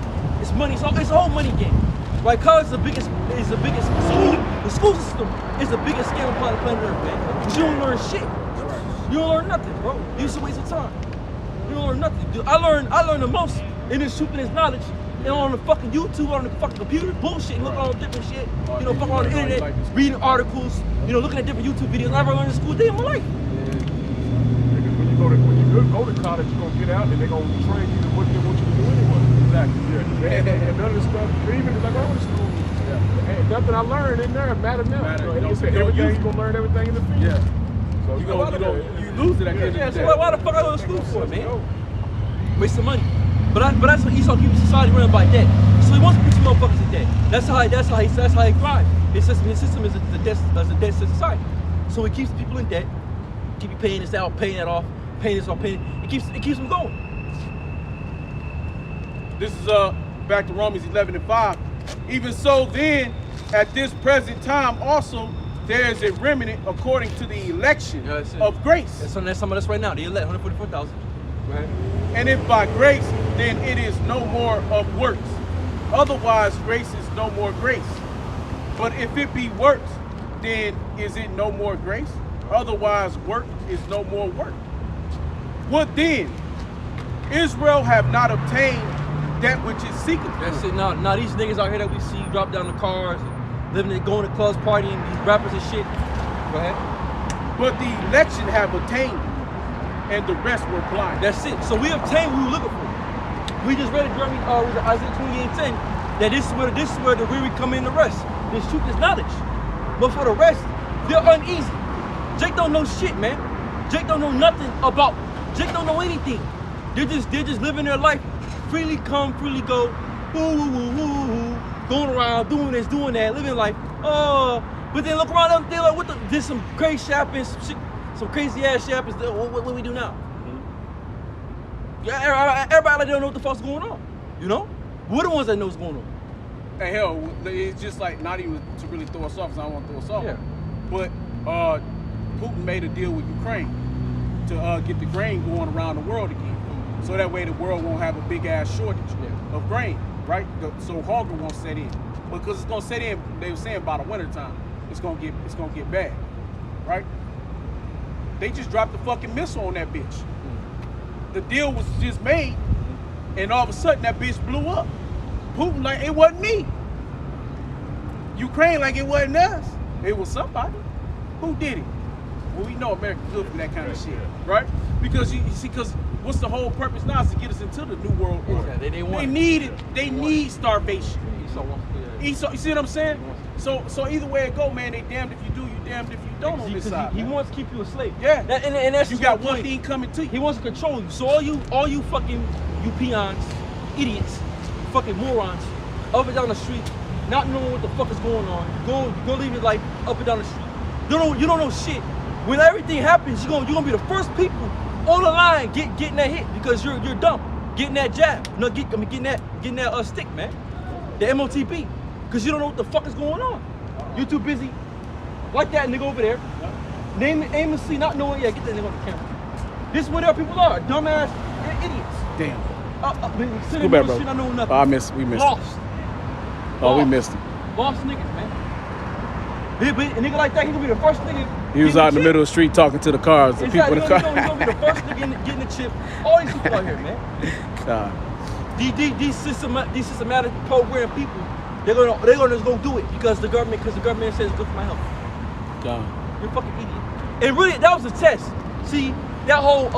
It's money. It's a whole money game. Right? College is the biggest school. The school system is the biggest scam upon the planet Earth, man. But you don't learn shit. You don't learn nothing, bro. You just a waste of time. You don't learn nothing. Dude, I learned the most in this truth and this knowledge. And on the fucking YouTube, on the fucking computer, bullshit, looking on different shit. You know, fucking on the internet, reading articles. You know, looking at different YouTube videos. I never learned in school a day in my life. Because when you go to college, you're gonna get out and they're gonna train you to what they want you to do anyway. Exactly. Yeah. And none of the stuff, even like I went to school, nothing I learned in there mattered now. He said everything you're gonna learn everything in the field. Yeah. So You lose it at the end Yeah, of the so day. why the fuck I go to school for, man? Waste of money. But that's what Yso keeps society running by debt. So he wants to put you motherfuckers in debt. That's how he thrives. His system is a debt society. So he keeps people in debt. Keep you paying this out, paying that off, paying this off, paying. It keeps them going. This is back to Romans 11:5. Even so, then, at this present time, also there is a remnant according to the election of grace. That's some of us right now. They elect 144,000. Right. And if by grace, then it is no more of works. Otherwise, grace is no more grace. But if it be works, then is it no more grace? Otherwise, work is no more work. What then? Israel have not obtained that which is seeketh. That's it. Now these niggas out here that we see drop down the cars, living, going to clubs, partying, these rappers and shit. Go ahead. But the election have attained, and the rest were blind. That's it. So we obtained what we were looking for. We just read it, Jeremy, Isaiah 28:10, that this is where the weary come in the rest. This truth is knowledge. But for the rest, they're uneasy. Jake don't know shit, man. Jake don't know nothing about. Jake don't know anything. They're just living their life, freely come, freely go, going around, doing this, doing that, living life. But then look around them, they're like, there's some crazy shit happens, some crazy ass shit happens. What we do now? Yeah, everybody like they don't know what the fuck's going on. You know? We're the ones that know what's going on. And hell, it's just like not even to really throw us off, because I don't want to throw us off. Yeah. But Putin made a deal with Ukraine to get the grain going around the world again. So that way the world won't have a big ass shortage of grain, right? So hunger won't set in. Because it's gonna set in, they were saying by the winter time, it's gonna get bad, right? They just dropped the fucking missile on that bitch. The deal was just made, and all of a sudden that bitch blew up. Putin like, it wasn't me. Ukraine like, it wasn't us. It was somebody. Who did it? Well, we know America's good for that kind of shit, right? Because you see, because what's the whole purpose now is to get us into the new world order. Yeah, they need it. They need starvation. You see what I'm saying? So either way it go, man, they damned if you do, you damned if you don't on this side. He wants to keep you a slave. Yeah. And that's you got one thing coming to you. He wants to control you. So all you fucking peons, idiots, fucking morons, up and down the street, not knowing what the fuck is going on. Go live your life up and down the street. You don't know shit. When everything happens, you're gonna be the first people on the line getting that hit because you're dumb. Getting that jab. No, getting that stick, man. The MOTB. Because you don't know what the fuck is going on. You're too busy. Like that nigga over there. Aimlessly not knowing, get that nigga on the camera. This is where their people are. Dumbass idiots. Damn. Sitting back, bro. shit, I know nothing. Oh, we missed Lost. it. Oh, we missed him. Lost niggas, man. A nigga like that, he gonna be the first nigga. He was out in the middle of the street talking to the cars, the people in the car. He's gonna be the first nigga getting the chip. All these people out here, man. God. These systematic program people, they're gonna just go do it because the government says it's good for my health. God. You're a fucking idiot. And really, that was a test. See, that whole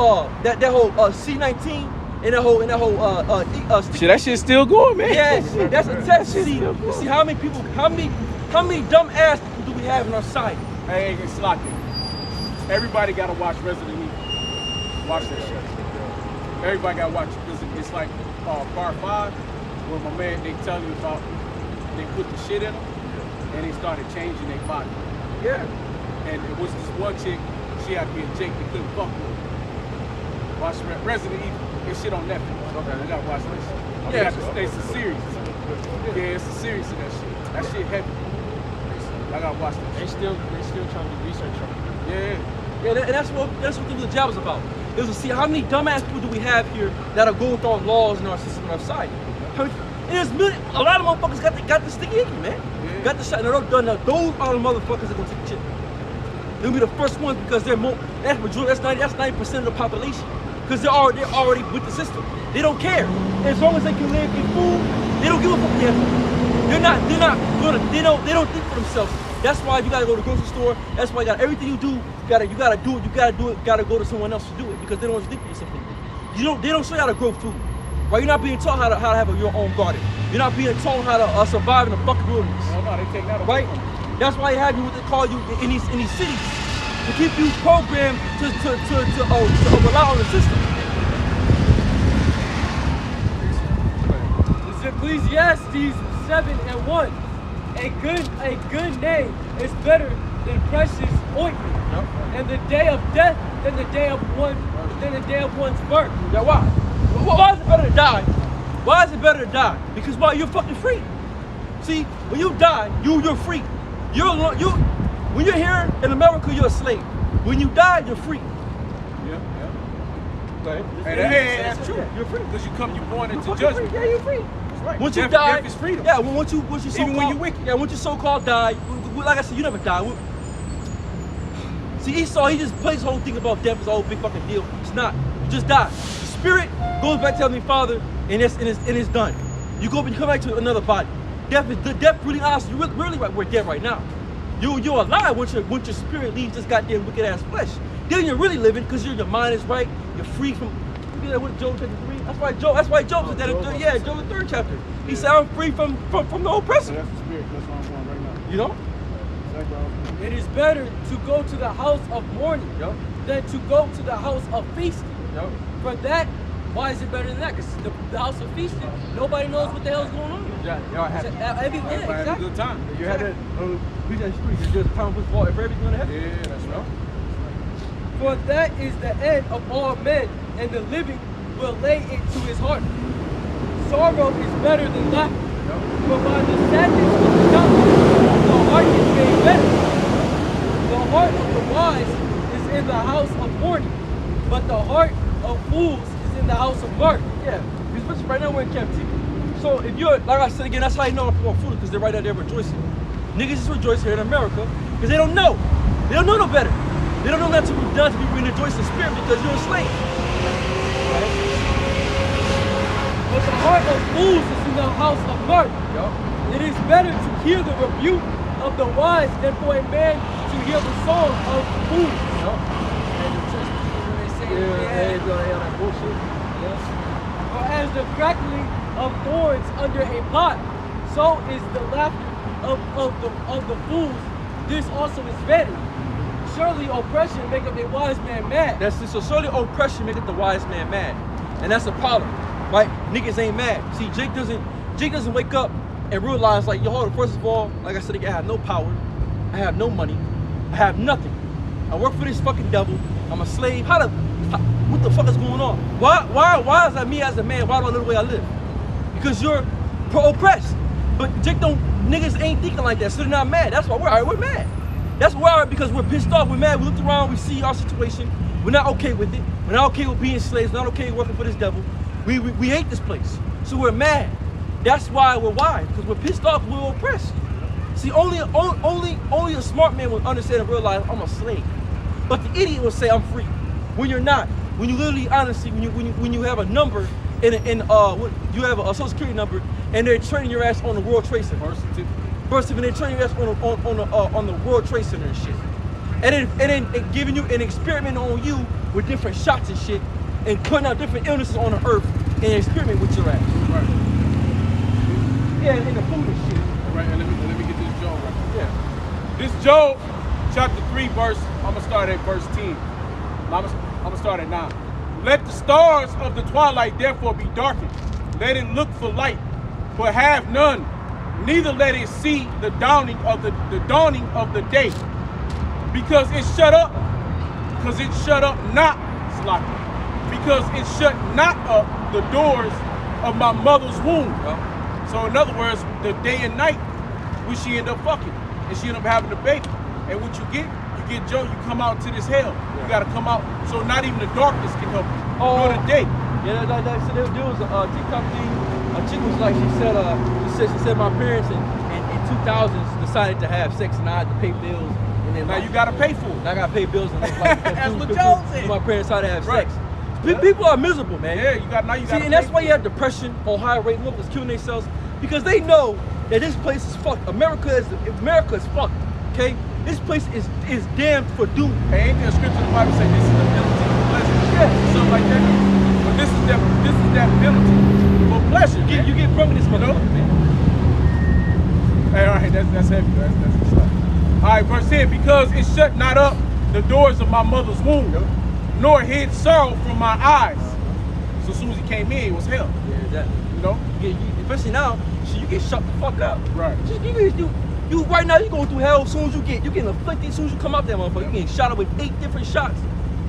C-19 and that whole Shit, that shit's still going, man. yes, that's a test. See how many people, how many dumb ass people do we have in our society? Hey, it's locked in. Everybody gotta watch Resident Evil. Watch that shit. Everybody got to watch it because it's like part 5 where my man, they tell you about, they put the shit in them and they started changing their body. Yeah. And it was this one chick, she had to be a chick they couldn't fuck with. Watch Resident Evil. This shit on Netflix. Okay, you gotta watch this. Yeah, it's a series. Yeah, it's a series of that shit. That shit heavy. I gotta watch this. They still trying to do research on it. Yeah. Yeah, and that's what the job is about. Is to see how many dumbass people do we have here that are going through our laws and our system and our society. There's a lot of motherfuckers got the sticky icky, man. Yeah. Got the shot. Now those are the motherfuckers that gonna take the shit. They'll be the first ones because they're more. That's 90% of the population. Because they're already with the system. They don't care. As long as they can live, get food, they don't give a fuck what they have to do. They don't think for themselves. That's why you gotta go to the grocery store. That's why everything you do, you gotta go to someone else to do it because they don't want you to think for yourself anymore. They don't show you how to grow food. Right? You're not being taught how to have your own garden. You're not being taught how to survive in the fucking wilderness. No, they take that Right? away from you. That's why they have you what they call you in these cities to keep you programmed to rely on the system. It's Ecclesiastes 7:1. A good name is better than precious ointment, and the day of death than the day of one's birth. Yeah, why? Why is it better to die? Why is it better to die? Because why? You're fucking free. See, when you die, you're free. When you're here in America, you're a slave. When you die, you're free. Yeah. Right? Hey, that's true. You're free. Because you're born into Fucking judgment. free. Yeah, you're free. That's right. Once you Death- die, death is freedom. yeah. Once you so-called, Even when you're wicked. Yeah, once you so-called die, like I said, you never die. See, Esau, he just plays the whole thing about death is a whole big fucking deal. It's not. You just die. The spirit goes back to Heavenly Father, and it's done. You come back to another body. Death really honestly, really right, we're dead right now. You're alive once your spirit leaves this goddamn wicked ass flesh. Then you're really living because your mind is right. You're free from. You know what Job chapter 3? That's why Job said that. Job the 3rd chapter. He said, "I'm free from the oppressor." That's the spirit. That's what I'm going right now. You know. It is better to go to the house of mourning than to go to the house of feasting. For that, why is it better than that? Because the house of feasting, nobody knows what the hell's going on. Yeah, y'all have Everybody had a Exactly. good time. You had that. There's a time with for everything in the heaven. Yeah, that's right. For that is the end of all men, and the living will lay it to his heart. Sorrow is better than laughter, for by the sadness of the tongue, the heart is made better. The heart of the wise is in the house of mourning, but the heart of fools is in the house of mirth. Yeah, especially right now we're in captivity. So if you're, like I said again, that's how you know people are foolish because they're right out there rejoicing. Niggas just rejoice here in America because they don't know. They don't know no better. They don't know not to be done to be rejoiced in spirit because you're a slave. But the heart of fools is in the house of mirth. It is better to hear the rebuke of the wise than for a man to hear the song of fools. For as the crackling of thorns under a pot, so is the laughter of the fools. This also is vanity. Surely oppression maketh a wise man mad. That's it. So surely oppression maketh the wise man mad, and that's the problem, right? Niggas ain't mad. See, Jake doesn't wake up and realize like, yo, hold on. First of all, like I said again, I have no power, I have no money, I have nothing. I work for this fucking devil. I'm a slave. What the fuck is going on? Why is that me as a man? Why do I live the way I live? Because you're oppressed. But niggas ain't thinking like that, so they're not mad. That's why we're mad. That's why because we're pissed off, we're mad. We looked around, we see our situation. We're not okay with it. We're not okay with being slaves. We're not okay with working for this devil. We hate this place, so we're mad. That's why we're wild, because we're pissed off, we're oppressed. See, only a smart man will understand and realize I'm a slave. But the idiot will say I'm free when you're not. When you literally, honestly, when you have a number you have a Social Security number, and they're training your ass on the World Trade Center. Birth certificate, they're training your ass on the World Trade Center and shit. And then giving you an experiment on you with different shots and shit, and putting out different illnesses on the earth and experiment with your ass. Right. Yeah, and the food and shit. Right, and let me get this Job right. Yeah. This Job, chapter 3, verse, I'm going to start at verse 10. I'm going to start at 9. Let the stars of the twilight therefore be darkened. Let it look for light, but have none. Neither let it see the dawning of the dawning of the day. Because it shut up. Because it shut up not, Slocky. Because it shut not up the doors of my mother's womb. So in other words, the day and night, when she end up fucking, and she end up having a baby. And what you get Joe, you come out to this hell. You gotta come out, so not even the darkness can help you. Nor the day. Yeah, so there was a TikTok thing. A chick was like, she said my parents in 2000s decided to have sex and I had to pay bills. And then Now you gotta pay for it. I gotta pay bills and like That's what Joe said. My parents had to have Right. sex. People are miserable, man. Yeah, you gotta See, and that's why you have depression on high rate. Motherfuckers killing themselves because they know that this place is fucked. America is fucked. Okay, this place is damned for doom. Hey, ain't there a scripture in the Bible say this is the penalty for pleasure? Yeah. Something like that. But this is that penalty for pleasure. You get drunk in this motherfucker, man. Hey, all right, that's heavy. That's the stuff. All right, verse 10. Because it shut not up the doors of my mother's womb, nor hid sorrow from my eyes. So as soon as he came in, it was hell. Yeah, exactly. You know? Especially now, you get shut the fuck up. Right. You right now, you going through hell as soon as you getting afflicted, as soon as you come out there, motherfucker. You getting shot up with 8 different shots.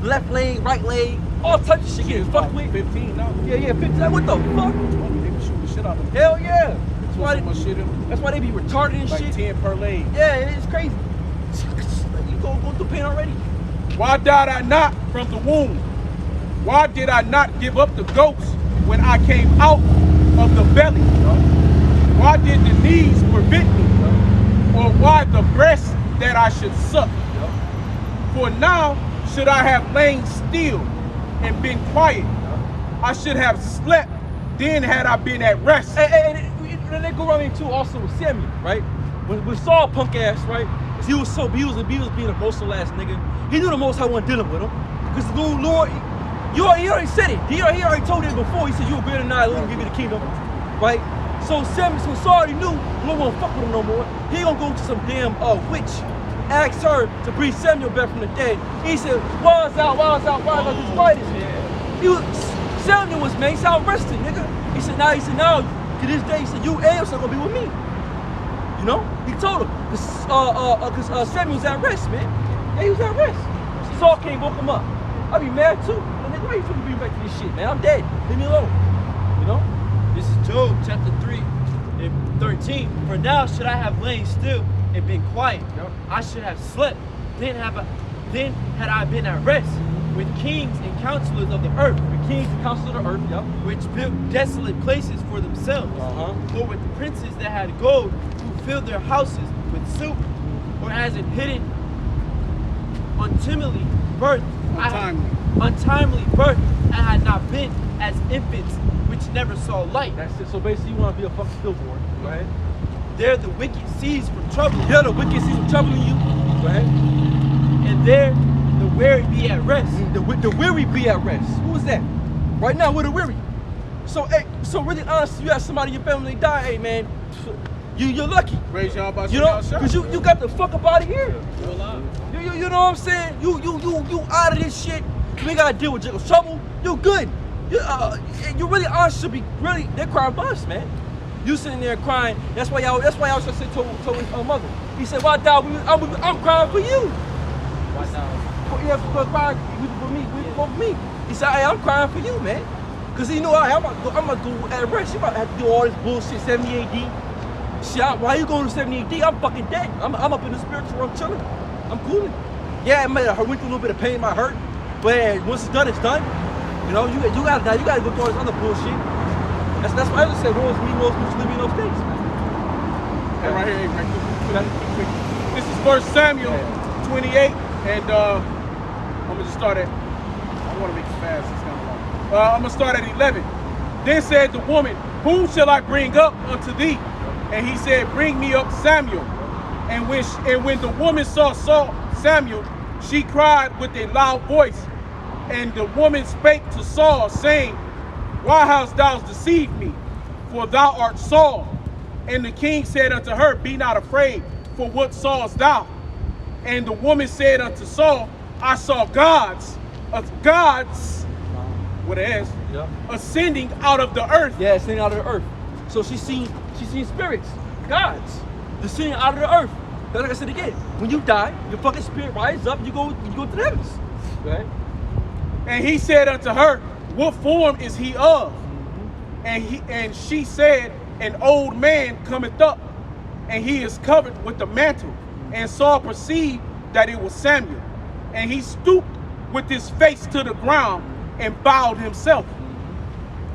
Left leg, right leg, all types of shit getting fucked with. 15 now. Yeah, 15. Like, what the fuck? They be shooting the shit out of them. Hell yeah. That's why they be retarded and like shit. 10 per leg. Yeah, it's crazy. You going through pain already. Why died I not from the womb? Why did I not give up the ghost when I came out of the belly? Why did the knees prevent me? Or why the breast that I should suck? For now should I have lain still and been quiet. I should have slept, then had I been at rest. And they go around here too also with Samuel, right? When Saul punk ass, right? He was being an emotional ass nigga. He knew the Most High wasn't dealing with him. Because the Lord, he already said it. He already told it before. He said, you were greater than I, let him give you the kingdom. Right? So Saul already knew the Lord won't fuck with him no more. He gonna go to some damn witch. Asked her to bring Samuel back from the dead. He said, why is out this brightest? Samuel was, man, he said, I'm resting, nigga. He said, now, to this day, he said, you and gonna be with me. You know? He told him. Because Samuel was at rest, man. Yeah, he was at rest. Saul can't woke him up. I'd be mad too. And nigga, why you finna bring me back to this shit, man? I'm dead. Leave me alone. You know? This is Job chapter 3 and 13. For now should I have lain still and been quiet. I should have slept. Then had I been at rest with kings and counselors of the earth. The kings and counselors of the earth, which built desolate places for themselves. Or with the princes that had gold who filled their houses with silver. Or as it hidden untimely birth. Untimely birth. I had not been as infants which never saw light. That's it. So basically you want to be a fucking stillborn. Go ahead. There the wicked cease from troubling. Yeah, the wicked cease from troubling you. Go ahead. And there the weary be at rest. The weary be at rest. Who is that? Right now we're the weary. So really honestly, you have somebody in your family die, hey man, you're lucky. Praise y'all about you know, because you got the fuck up out of here. You know what I'm saying? You out of this shit. You ain't gotta deal with Jacob's trouble. You good. You really honestly should be really. They're crying for us, man. You sitting there crying. That's why y'all should say told his mother. He said, "Why die? I'm crying for you." Why now? You have to cry for me. He said, "Hey, I'm crying for you, man." Cause he knew I'm gonna go at rest. You about to have to do all this bullshit. 70 AD. Shit, why you going to 70 AD? I'm fucking dead. I'm up in the spiritual. I'm chilling. I'm cooling. Yeah, it might hurt. Went through a little bit of pain. It might hurt. But once it's done, it's done. You know, you gotta die. You gotta go through all this other bullshit. That's why I just said, woes leave me in those days. And right here, right. This is 1 Samuel 28, and I'm gonna just start at. I want to make it fast. It's kind of long. I'm gonna start at 11. Then said the woman, "Whom shall I bring up unto thee?" And he said, "Bring me up Samuel." And when the woman saw Samuel, she cried with a loud voice. And the woman spake to Saul, saying, "Why hast thou deceived me? For thou art Saul." And the king said unto her, "Be not afraid, for what sawest thou?" And the woman said unto Saul, "I saw gods with an S, Yeah. ascending out of the earth. Yeah, ascending out of the earth. So she's seen spirits, gods, descending out of the earth. Like I said again, when you die, your fucking spirit rises up, you go to the heavens. Right? And he said unto her, what form is he of? And she said, an old man cometh up, and he is covered with the mantle. And Saul perceived that it was Samuel. And he stooped with his face to the ground and bowed himself.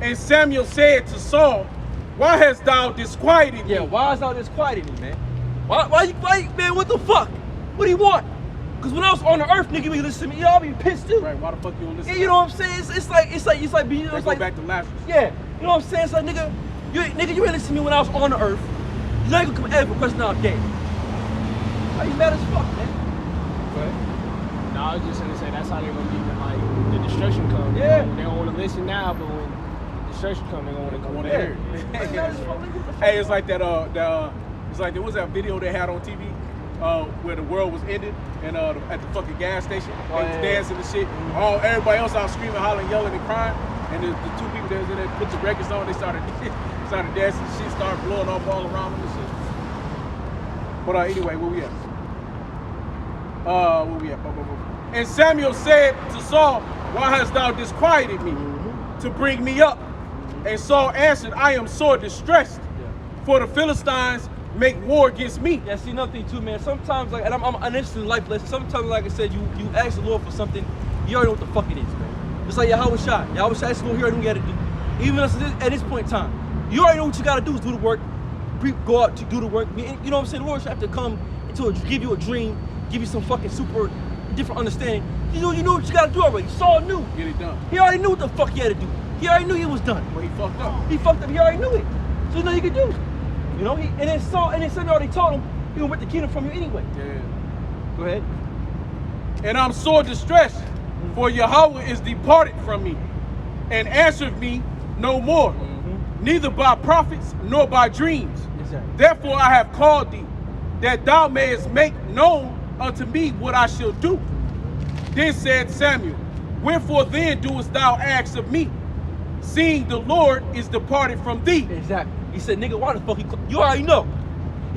And Samuel said to Saul, why hast thou disquieted me? Yeah, why is all this disquieting me, man? Why, man, what the fuck? What do you want? Because when I was on the earth, nigga, you listen to me, y'all be pissed too. Right, why the fuck you don't listen? Yeah, you know what I'm saying? It's like being, Let's like, go back to Lazarus. yeah, you know what I'm saying? It's like, nigga, you ain't listen to me when I was on the earth. You ain't gonna come ever question out dead. How you mad as fuck, man? No, I was just gonna say that's how they're gonna be when like the destruction comes. Yeah. They don't want to listen now, but when the destruction comes, they gonna want to hear. Hey, it's like that. It's like there was that video they had on TV where the world was ended and at the fucking gas station, they was dancing and shit. Everybody else out screaming, hollering, yelling, and crying. And the two people that was in there put the records on. They started dancing and shit, started blowing off all around them and shit. But anyway, where we at? And Samuel said to Saul, why hast thou disquieted me to bring me up? And Saul answered, I am sore distressed, for the Philistines make war against me. Yeah, see, another thing too, man. Sometimes, like, and I'm an instant life lesson. Sometimes, like I said, you ask the Lord for something, you already know what the fuck it is, man. It's like Yahweh Shai asked the Lord, he already knew what you gotta do. Even at this point in time, you already know what you gotta do is do the work, go out to do the work. You know what I'm saying? The Lord should have to come give you a dream, give you some fucking super different understanding. You know what you gotta do already. Saul knew. Get it done. He already knew what the fuck he had to do. He already knew it was done. But he fucked up. He fucked up. He already knew it. So there's nothing he could do. You know, and then Samuel already told him he would rip the kingdom from you anyway. Yeah. Go ahead. And I'm sore distressed, for Yahweh is departed from me, and answered me no more, neither by prophets nor by dreams. Exactly. Therefore I have called thee, that thou mayest make known unto me what I shall do. Then said Samuel, wherefore then doest thou ask of me, seeing the Lord is departed from thee? Exactly. He said, nigga, why the fuck you already know.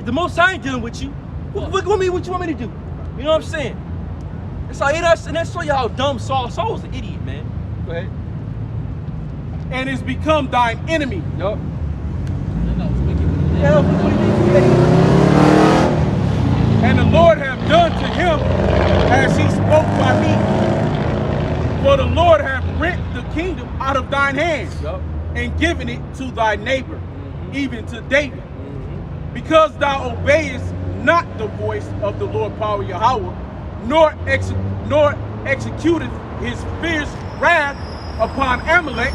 If the Most High ain't dealing with you, what you want me to do? You know what I'm saying? That's how, and that show you how dumb Saul was an idiot, man. Go ahead. And is become thine enemy. Yup. And the Lord have done to him as he spoke by me. For the Lord hath rent the kingdom out of thine hands, and given it to thy neighbor, even to David. Because thou obeyest not the voice of the Lord power Yahweh, nor executed his fierce wrath upon Amalek,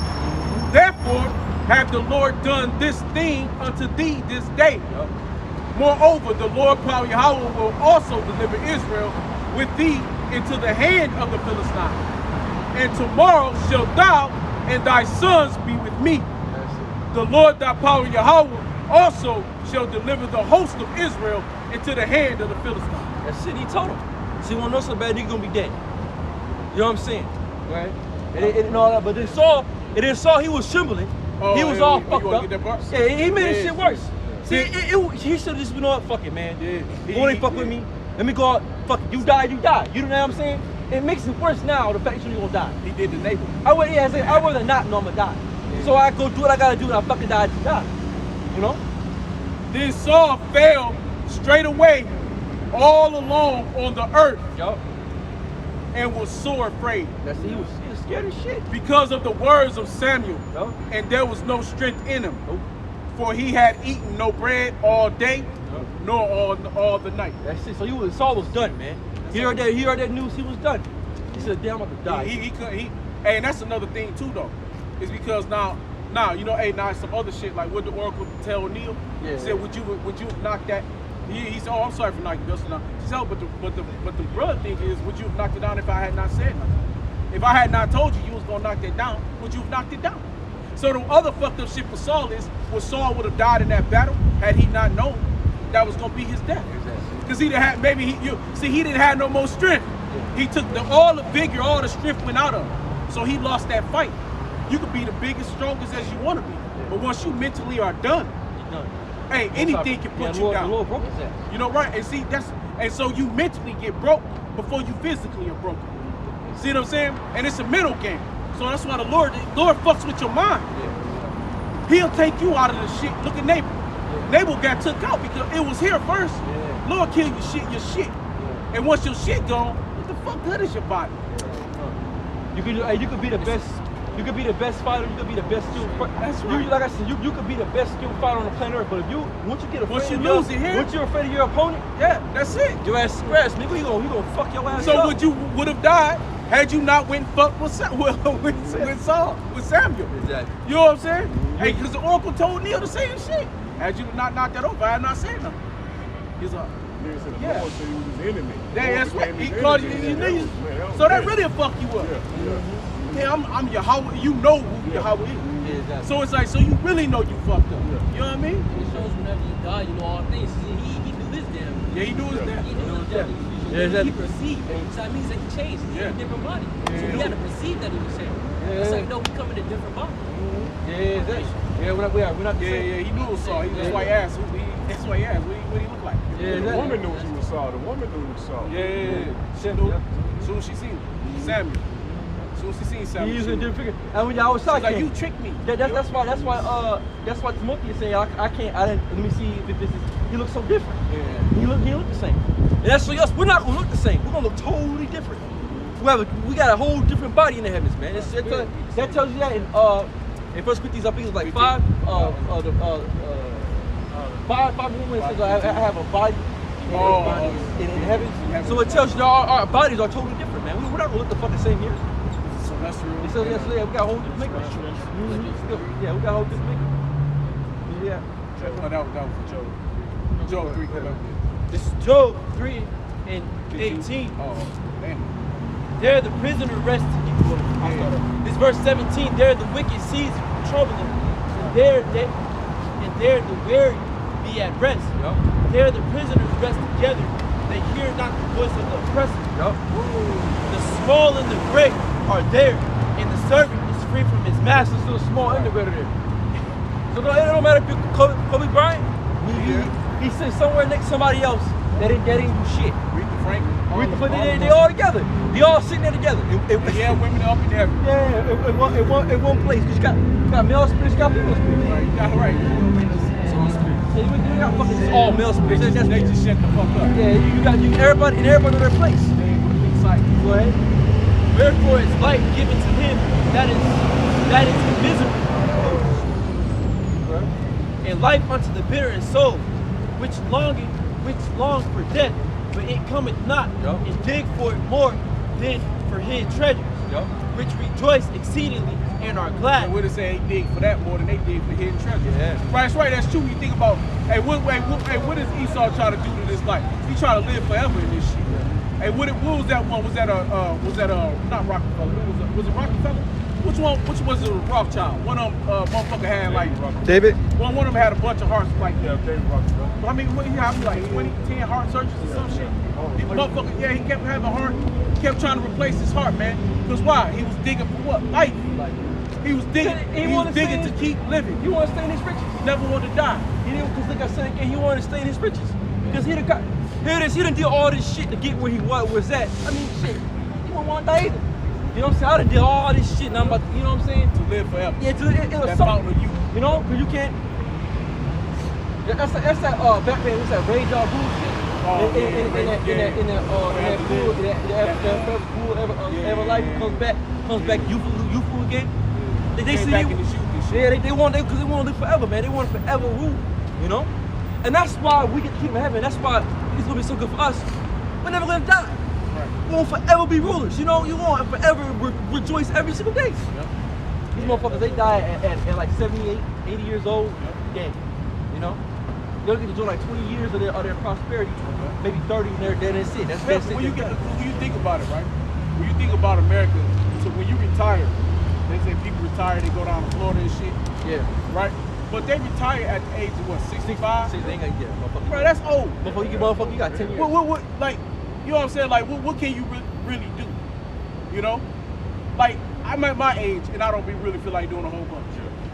therefore hath the Lord done this thing unto thee this day. Moreover, the Lord power Yahweh will also deliver Israel with thee into the hand of the Philistines. And tomorrow shalt thou and thy sons be with me. The Lord thy power Yahweh also shall deliver the host of Israel into the hand of the Philistines. That's it, he told him. See, you wanna know something bad, nigga gonna be dead. You know what I'm saying? Right? And all that, but then Saul, he was trembling. Oh, he was yeah, all you fucked wanna up. get that part? Yeah, he made this shit worse. See, Yeah. he should have just been all fuck it, man. Yeah. You ain't fuck with me. Let me go out. Fuck it. You die. You know what I'm saying? It makes it worse now, the fact that you're gonna die. He did the neighbor. I'd rather not know I'm gonna die. Yeah. So I go do what I gotta do and I fucking die. You know? Then Saul fell straight away all along on the earth Yup. and was sore afraid That's it. He was scared as shit. because of the words of Samuel, Yup. and there was no strength in him. Nope. For he had eaten no bread all day, Yup. nor all the night. That's it. So Saul was done, man. He heard that news, he was done. He said, damn, I'm about to die. Hey, and that's another thing too, though, is because now, you know, now some other shit like what the Oracle tell Neil. Yeah. He said, would you knock that? He said, oh, I'm sorry for knocking this down. She said, oh, but the brother thing is, would you have knocked it down if I had not said nothing? If I had not told you was gonna knock that down, would you have knocked it down? So the other fucked up shit for Saul is, Saul would have died in that battle had he not known that was gonna be his death. Because he didn't have, he didn't have no more strength. He took all the vigor, all the strength went out of him. So he lost that fight. You could be the biggest, strongest as you want to be, but once you mentally are done, You're done. hey, anything can put you down. The Lord broke his ass. You know, right? And see, and so you mentally get broke before you physically are broken. See what I'm saying? And it's a mental game. So that's why the Lord fucks with your mind. He'll take you out of the shit. Look at Nabal. Nabal got took out because it was here first. Lord kill your shit. And once your shit gone, what the fuck good is your body? You could be the best. You could be the best fighter. You could be the best skilled. That's right. Like I said, you could be the best skilled fighter on the planet Earth. But if once you get afraid Once you of lose it here, once you're afraid of your opponent, yeah, that's it. your ass is scratched, nigga. You gonna fuck your ass So up. would you would have died had you not went and fucked with Samuel? Exactly. You know what I'm saying? Hey, because the oracle told Neil the same shit. Had you not knocked that over, I had not said nothing. He's like, Nigga said the Yeah. Lord said he was his enemy. that's Lord right. became He his called you enemy. his Man, knees. that was So that bad. really will fuck you up. Yeah. Hey, I'm Yahweh. You know who Yahweh is. Yeah, exactly. So it's like, so you really know you fucked up. You know what I mean? It shows whenever you die, you know all things. He knew his damn. Yeah, he knew his damn. He knew his damn. Yeah, exactly. He perceived. So that means that he changed. He's in a different body. So Yeah. he had to perceive that he was changed. That's how you know we come in a different body. Yeah, exactly. Yeah, we're not the Yeah, same. yeah, he knew it was Saul. That's why he asked. That's why he asked. What he look like? Yeah, The exactly. woman knew he was Saul. The woman knew he was Saul. Yeah. She knew. Soon as she seen Samuel. Soon as she seen Samuel. He used she a knew. different figure. And when y'all was She's like, talking, you tricked me. that's why Timothy is saying I can't. Let me see if this is. He looks so different. Yeah. He look the same. And that's for us. We're not gonna look the same. We're gonna look totally different. We got a whole different body in the heavens, man. That tells you that in 1 Corinthians, I think it's like 5. Five women says I have a body in heaven. So it tells you that our bodies are totally different, man. We're not gonna look the fucking same here. So that's real. It says yesterday we got a whole different makeup. Yeah, we got a whole different makeup. Yeah. Oh, that was for Job. Job 3 come up with. This is Job 3 and 18. Oh, damn. There the prisoner rests. This verse 17. There the wicked sees trouble, and there the weary be at rest. Yup. There the prisoners rest together. They hear not the voice of the oppressor. Yup. The small and the great are there, and the servant is free from his master. Master's still small individual there. So it don't matter if you're Kobe Bryant. He sits somewhere next to somebody else that didn't do shit. Aretha Franklin. But they all together. They all sitting there together. Yeah, women up in heaven. Yeah, in one place. Cause you got male spirits, you got female spirits. Right, you got it right. So you got fucking just all male spirits. They just shut the fuck up. Yeah, you got everybody in their place. Go ahead. Wherefore is light given to him that is miserable, and life unto the bitter in soul, which long for death, but it cometh not, Yup. and dig for it more than for hid treasures, Yup. which rejoice exceedingly and are glad. And what it say, they dig for that more than they dig for hidden treasure. Yeah. Right, that's right. That's true. You think about, what does Esau try to do to this life? He try to live forever in this shit. Hey, what was that one? Was that not Rockefeller? Was it Rockefeller? Which was it? Rothschild. One of them motherfucker had like David? one of them had a bunch of hearts like Yeah, David Rockefeller. I mean, what he had like 10 heart surgeries or some shit. He motherfucker, yeah, he kept having a heart. He kept trying to replace his heart, man. Because why? He was digging for what? Life. He was digging. He He was wanted to digging stay to keep living. He wanted to stay in his riches. He never wanted to die. He didn't, because like I said again, he wanted to stay in his riches. Because he got, here it is, he done did all this shit to get where he was at. I mean, shit, he wouldn't want to die either. You know what I'm saying? I done did all this shit, and I'm about to, you know what I'm saying? To live forever. Yeah, it was That something. fountain of youth. You know, because you can't. That's that Batman. What's that? Rage all bullshit. Oh, Ever life comes back youthful again. They Came see back you. in the shoot and shit. Yeah, they want because they want to live forever, man. They want to forever rule. You know, and that's why we get to keep in heaven. That's why it's gonna be so good for us. We're never gonna die. We won't forever be rulers. You know, you won't forever rejoice every single day. These motherfuckers, they die at like 78, 80 years old, dead. You know? They'll get to enjoy like 20 years of their prosperity, maybe 30, and they're dead and sit. That's it. When you think about it, right? When you think about America, so when you retire, they say people retire, they go down to Florida and shit, Yeah. right? But they retire at the age of what, 65? See, they ain't gonna get it, motherfucker. Bro, that's old. Motherfucker, you got 10 years. What, like, you know what I'm saying? Like, what can you really do? You know? like, I'm at my age and I don't really feel like doing a whole bunch.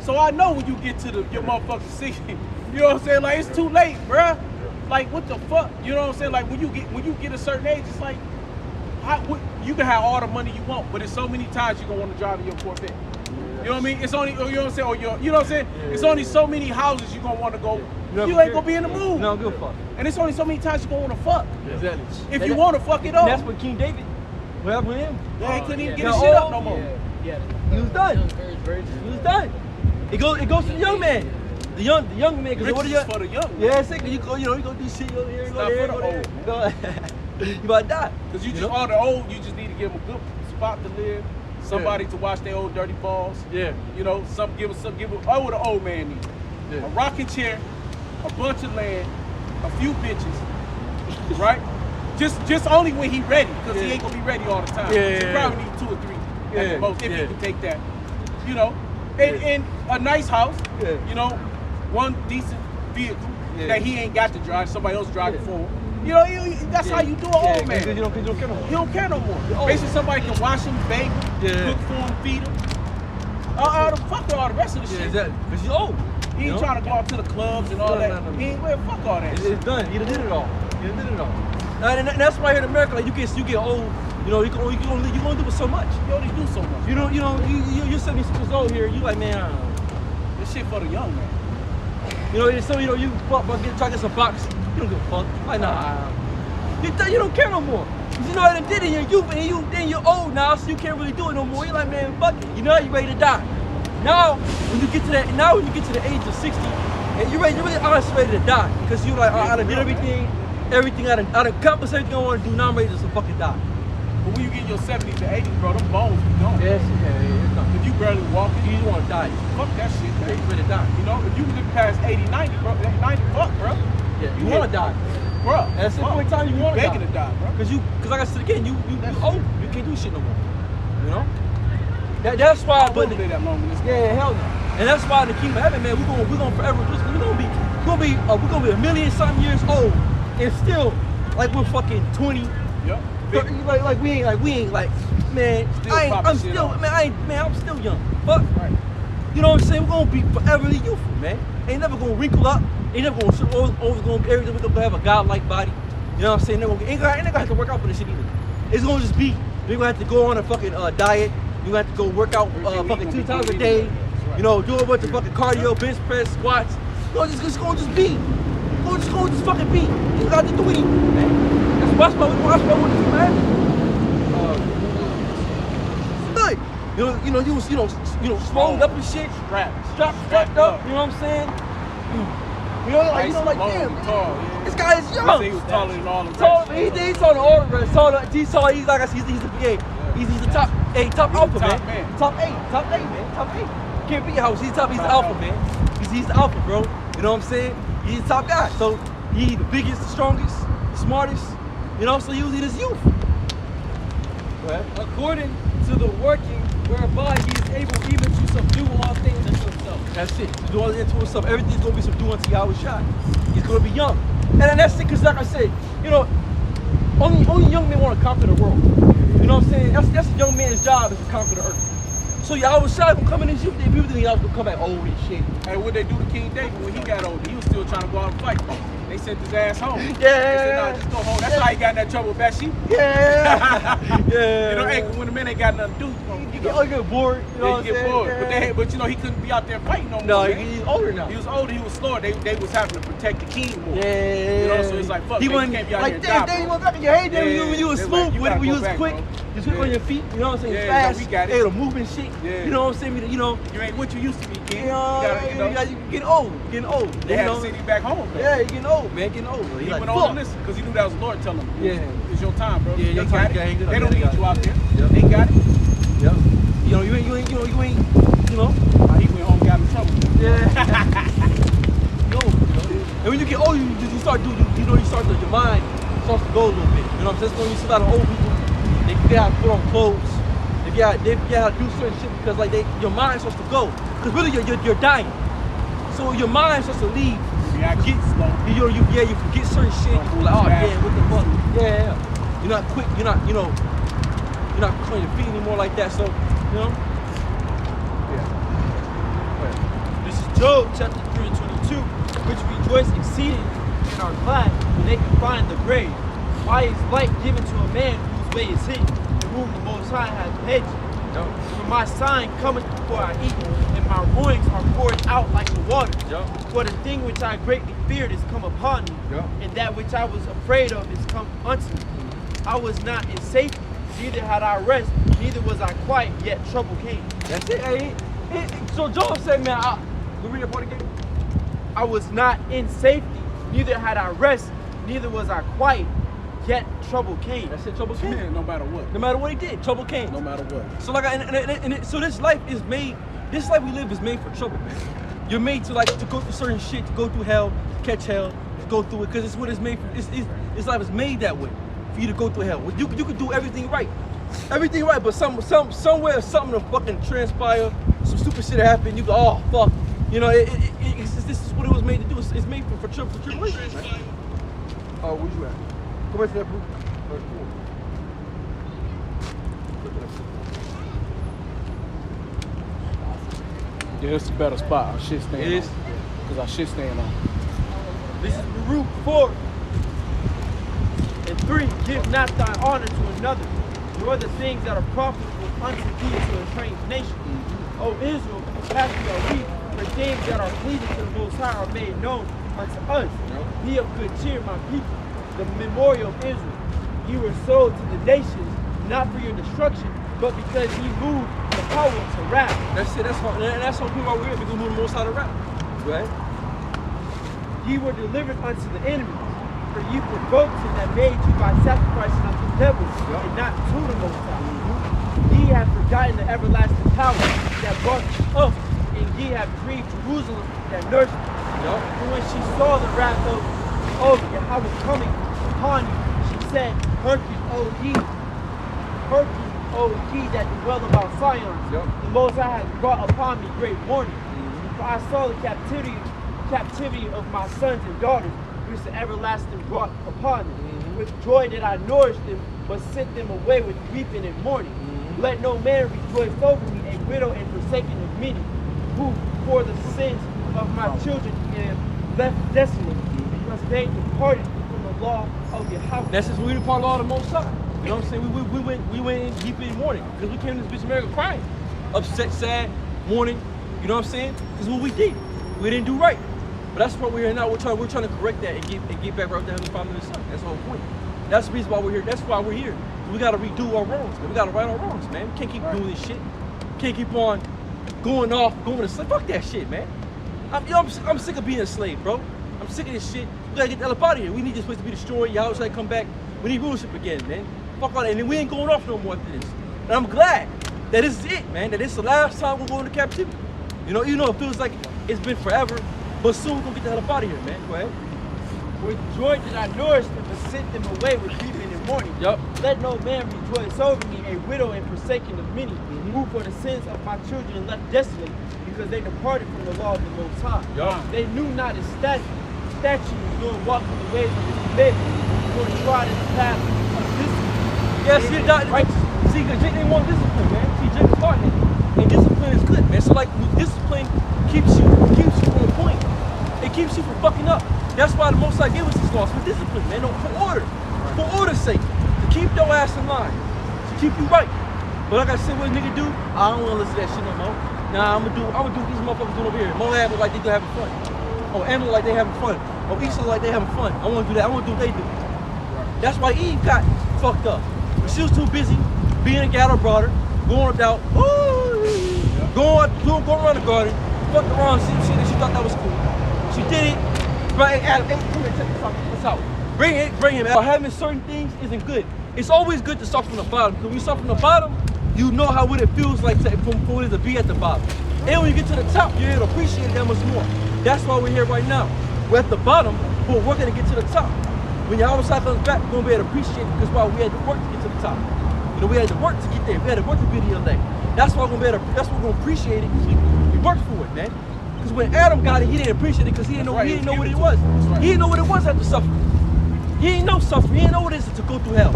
So I know when you get to your motherfucking 60, you know what I'm saying? Like, it's too late, bruh. Like, what the fuck? You know what I'm saying? Like, when you get a certain age, it's like, you can have all the money you want, but it's so many times you're gonna want to drive in your Corvette. You know what I mean? It's only, you know what I'm saying? Or you know what I'm saying? It's only so many houses you're gonna want to go. You ain't gonna be in the mood. No, give a fuck. And it's only so many times you're gonna want to fuck. Exactly. If you want to fuck it up. That's what King David. What happened with him? Yeah, he couldn't even get Got his shit up old. no more. Yeah. He was done. Very He was done. It goes to the young man. The young man, because what are Riches you? is for the young. Yeah, it's like you go do shit, you go here, It's go not there, for go the there. You about to die. Because you just know? all the old, you just need to give them a good spot to live, somebody to watch their old dirty balls. Yeah. You know, give what the old man needs. Yeah. A rocking chair, a bunch of land, a few bitches, right? Just only when he ready, because he ain't gonna be ready all the time. Yeah. So you probably need 2 or 3 at the most, if Yeah. you can take that. You know, and a nice house. Yeah. You know, one decent vehicle Yeah. that he ain't got to drive, somebody else driving for him. You know, that's how you do an old man. Because you don't care no more. He don't care no more. old. Basically, somebody can wash him, bathe him, cook for him, feed him. The fuck all the rest of the Yeah, shit. exactly. Because you're old. He ain't trying to go out to the clubs and all No, that. no, no. He ain't well, fuck all that shit. It's done. You done did it all. You done did it all. And that's why here in America, like you get old. You know, you can only do so much. You only do so much. You're 76 years old here. You like, man. This shit for the young man. You know, so you try to get some box. You don't give a fuck. Like, nah. You don't care no more. You know what I did in your youth, and then you're old now, so you can't really do it no more. You're like, man, fuck it. You know, you're ready to die. Now, when you get to the age of 60, and you're really honestly ready to die, because you're like, I done did everything I done accomplished everything I want to do. Now I'm ready to fucking die. But when you get in your 70s and 80s, bro, them bones be gone. Yes, yeah, it's not. If you barely walking, You just want to die. fuck that shit, You're man. ready to die. You know, if you live past 80, 90, bro, 90, fuck, bro. Yeah, you You want to hit- die. Bro, At some point in time, you want to begging to die, bro. Because like I said again, you old. You can't do shit no more. You know? That's why. I wouldn't live that long in this Yeah, hell no. And that's why in the kingdom of heaven, man, we're gonna forever. We're gonna be a million something years old, and still like we're fucking 20. Yep. 30, like we ain't like man. Still I'm popping shit still off. I'm still young. Fuck. Right. You know what I'm saying? We're gonna be forever youthful, man. Ain't never gonna wrinkle up. Ain't never gonna always gonna be everything. We're gonna have a godlike body. You know what I'm saying? Ain't gonna have to work out for this shit either. It's gonna just be. We're gonna have to go on a fucking diet. You're gonna have to go work out fucking 2 times a day. You know, do a bunch of fucking cardio, bench press, squats. It's gonna just be. It's gonna just fucking be. You got to do anything, man. That's why we want to see my good. You know, swole up and shit. Strapped up. You know what I'm saying? You know, like damn. Tall, yeah. This guy is They young. say he was taller than all the Tall, rest. he's taller than all the rest. He's tall. He's like he's the top alpha, top man. man. Top eight, man. Top 8. Can't beat House. He's the alpha, man. He's the alpha, bro. You know what I'm saying? He's the top guy. So he's the biggest, the strongest, the smartest. You know, so he was in his youth. According to the working whereby he is able even to subdue all things unto himself. That's it. To do all into himself. Everything's gonna be subdued unto Yahweh Shai. He's gonna be young. And then that's it, because like I said, you know, only young men want to conquer the world. You know what I'm saying? That's a young man's job, is to conquer the earth. So Yahweh Shai will come in his youth, and people think Yahweh will come back old and shit. Hey, what they do to King David when he got older? He was still trying to go out and fight. They sent his ass home. Yeah. They said, nah, just go home. That's how he got in that trouble with Bathsheba. Yeah. Yeah. You know, hey, when the men ain't got nothing to do, You get bored. You know yeah, what you I'm get saying? bored. Yeah. But you know, he couldn't be out there fighting no more. No, man. he's older now. He was older, he was slower. They was having to protect the king more. Yeah. You know, so it's like, fuck, he man, wasn't you can't be out like, here and damn, die, you bro. was back in your heyday Yeah, when you was they're smooth, like, you when gotta you go was back, quick. bro. You was quick on your feet, you know what I'm saying? Yeah, Fast, we got it. Hey, the movement shit. Yeah. You know what I'm saying? You know, You ain't what you used to be, kid. you getting old. Getting old. They you had know? to send him back home, though. Yeah, you getting old, man. Getting old. He like, went on fuck. to listen because he knew that was the Lord telling him. Yeah. It's your time, bro. Yeah, they your got time, it. gang. They don't They need got you it. out there. Yep. They got it. Yep. You know, you ain't, you know. He went home, got in trouble. Yeah. No. And when you get old, you start doing, your mind starts to go a little bit. You know what I'm saying? That's when you see a lot of old people, they forget how to put on clothes. They forget how to do certain shit because like your mind starts to go. Because really you're dying. So your mind starts to leave. Reaction slow. You forget certain shit. You like, oh damn, what the fuck? Yeah. You're not quick. You're not on your feet anymore like that. So You know? This is Job chapter 3 and 22, which rejoice exceedingly and are glad when they can find the grave. Why is light given to a man whose way is hidden, and whom the Most High hath hedged? For my sign cometh before I eat, and my ruins are poured out like the water. For the thing which I greatly feared is come upon me, and that which I was afraid of is come unto me. I was not in safety, neither had I rest, neither was I quiet, yet trouble came. That's it. Hey, so Job said, man, we read the part again. I was not in safety, neither had I rest, neither was I quiet, yet trouble came. That's it, trouble came. Yeah, no matter what. No matter what he did, trouble came. No matter what. So like, so this life is made. This life we live is made for trouble, man. You're made to go through certain shit, to go through hell, to catch hell, to go through it, because it's what it's made for. This life is made that way for you to go through hell. You could do everything right, but somewhere something to fucking transpire, some stupid shit happen. You go, oh fuck, you know. This is what it was made to do. It's made for tribulation. Man. Oh, where you at? Go back to that book. Verse 4. Yeah, it's a better spot. Our shit staying It is. Because our shit staying on. This is Baruch 4 and 3. Give not thy honor to another, nor the things that are profitable unto thee to a strange nation. O Israel, happy are we, for things that are pleasing to the Most High are made known unto us. Be of good cheer, my people, the memorial of Israel. You were sold to the nations, not for your destruction, but because ye moved the power to wrath. That's it. That's how people are weird, because we move the Most High to rap. Right? Ye were delivered unto the enemies, for ye provoked him that made you by sacrificing unto the devils, and not to the Most High. Ye have forgotten the everlasting power that brought you up, and ye have grieved Jerusalem that nursed you. And when she saw the wrath of Yahweh coming upon you, she said, Hearken, O ye that dwell about Zion. The Most High has brought upon me great warning. For I saw the captivity of my sons and daughters, which the everlasting brought upon them. With joy did I nourish them, but sent them away with weeping and mourning. Let no man rejoice over me, a widow and forsaken of many, who for the sins of my children am left desolate, because they departed from the law of Yahweh. That's just we depart the law of the Most High. You know what I'm saying? We went in deep in mourning, because we came to this bitch America crying, upset, sad, mourning. You know what I'm saying? Because what we did, we didn't do right. But that's what we're here now. We're trying to correct that and get back right with the Heavenly Father and His Son. That's the whole point. That's the reason why we're here. That's why we're here. We gotta redo our wrongs, man. We gotta right our wrongs, man. We can't keep doing this shit. Can't keep on going to slave. Fuck that shit, man. I'm sick of being a slave, bro. I'm sick of this shit. We gotta get the hell up out of here. We need this place to be destroyed. Y'all should come back. We need rulership again, man. Fuck all that. And we ain't going off no more after this. And I'm glad that this is it, man. That this is the last time we're going to captivity. You know, even though it feels like it's been forever, but soon we're gonna get the hell up out of here, man. Go ahead. With joy did I nourish them, but sent them away with weeping and mourning. Let no man rejoice over me, a widow and forsaken of many, who for the sins of my children left desolate, because they departed from the law of the Most High. They knew not his statutes, nor walked in the ways of his commandments, nor trod in the path of discipline. Yeah, see, because they want discipline, man. See, Jake is hard, and discipline is good, man. So like, discipline keeps you on the point. It keeps you from fucking up. That's why the Most High gave us this laws for discipline, man. No, for order's sake, to keep your ass in line, to keep you right. But like I said, what a nigga do? I don't wanna listen to that shit no more. Nah, I'm gonna do what these motherfuckers doing over here. Moab look like they having fun. Oh, Amber like they having fun. Oh, Yso like they having fun. I wanna do that. I wanna do what they do. That's why Eve got fucked up. She was too busy being a cattle brother, going about, going around the garden, fucked around, see shit that she thought that was cool. She did it. Right, Adam, come here, check this out. Bring him out. Having certain things isn't good. It's always good to start from the bottom, because when you start from the bottom, you know what it feels like to be at the bottom. And when you get to the top, you're able to appreciate it that much more. That's why we're here right now. We're at the bottom, but we're gonna get to the top. When your outside comes back, we're gonna be able to appreciate it, because why we had to work to get to the top. You know, we had to work to get there. We had to work to be the elect. That's why we're gonna appreciate it, because we worked for it, man. Because when Adam got it, he didn't appreciate it because he didn't know what it was. He didn't know what it was after suffering. He didn't know suffering. He didn't know what it is to go through hell.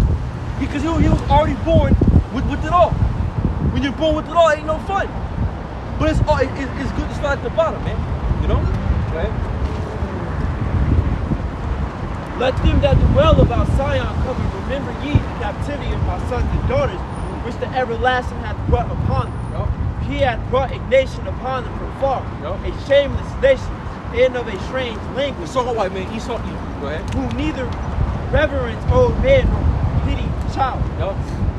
Because he was already born with it all. When you're born with it all, it ain't no fun. But it's good to start at the bottom, man. You know? Right? Let them that dwell about Zion come and remember ye the captivity of my sons and daughters, which the everlasting hath brought upon them. He hath brought a nation upon them from far, a shameless nation, and of a strange language, So white man, Yso Nashville. Go ahead. who neither reverence old man nor pity child. Yup.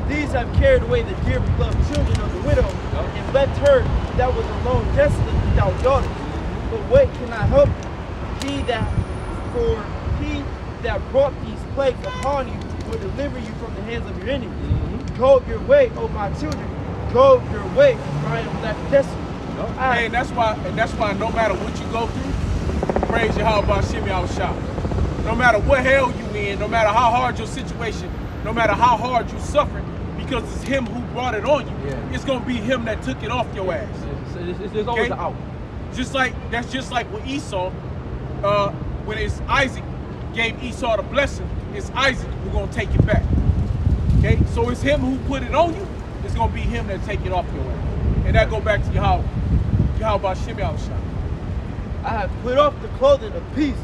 These have carried away the dear beloved children of the widow, and left her that was alone desolate without daughters. But what can I help he that brought these plagues upon you will deliver you from the hands of your enemies. Go your way, O my children, go your way, for I am left desolate. Hey, and that's why no matter what you go through, praise Yahweh Shimmy Shah. No matter what hell you in, no matter how hard your situation, no matter how hard you suffering, because it's him who brought it on you. Yeah. It's gonna be him that took it off your ass. There's always an out. That's just like with Esau, when it's Isaac gave Esau the blessing, it's Isaac who gonna take it back. Okay, so it's him who put it on you. It's gonna be him that take it off your ass, and that go back to Yahweh Shimmy Shah. I have put off the clothing of peace,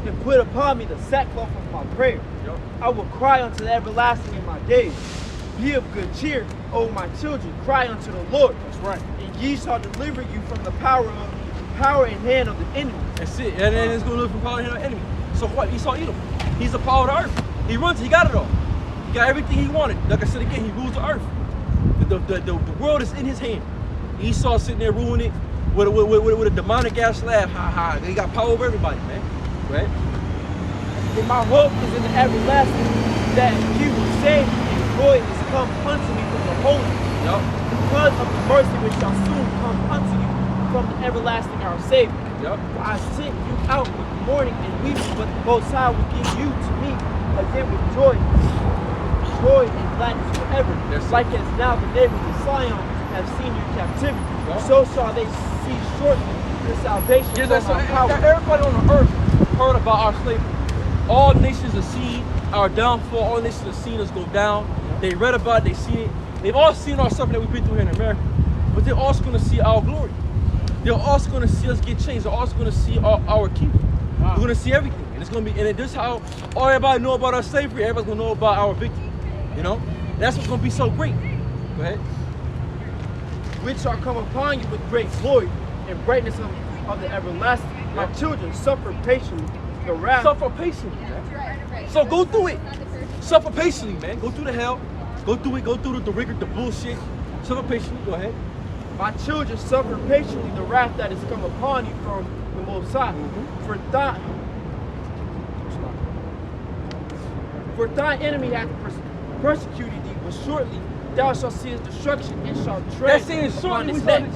and put upon me the sackcloth of my prayer. I will cry unto the everlasting in my days. Be of good cheer, O my children, cry unto the Lord. That's right. And ye shall deliver you from the power and hand of the enemy. That's it. And then it's going to look from power to the enemy. So what? Esau Edom. He's the power of the earth. He runs. He got it all. He got everything he wanted. Like I said again, he rules the earth. The world is in his hand. Esau sitting there ruling it with a demonic ass laugh. Ha ha. He got power over everybody, man. Right? For my hope is in the everlasting, that he will save me, and joy is come unto me from the holy. Because of the mercy which shall soon come unto you from the everlasting our Savior. For I sent you out with mourning and weeping, but the Most High will give you to me again with joy and gladness forever. Like as now the neighbors of Zion have seen your captivity, so shall they see shortly your salvation from my power. Everybody on the earth heard about our slavery. All nations have seen our downfall. All nations have seen us go down. They read about it. They seen it. They've all seen our suffering that we've been through here in America. But they're also going to see our glory. They're also going to see us get changed. They're also going to see our kingdom. They're going to see everything. And it's going to be, and this is how everybody know about our slavery. Everybody's going to know about our victory. You know? That's what's going to be so great. Go ahead. Which shall come upon you with great glory and brightness of the everlasting. My children, suffer patiently the wrath. Suffer patiently, man. So go through it. Suffer patiently, man. Go through the hell. Go through it. Go through the rigor, the bullshit. Suffer patiently. Go ahead. My children, suffer patiently the wrath that is come upon you from the Most High. For thy enemy hath persecuted thee, but shortly thou shalt see his destruction and shalt tread upon his neck.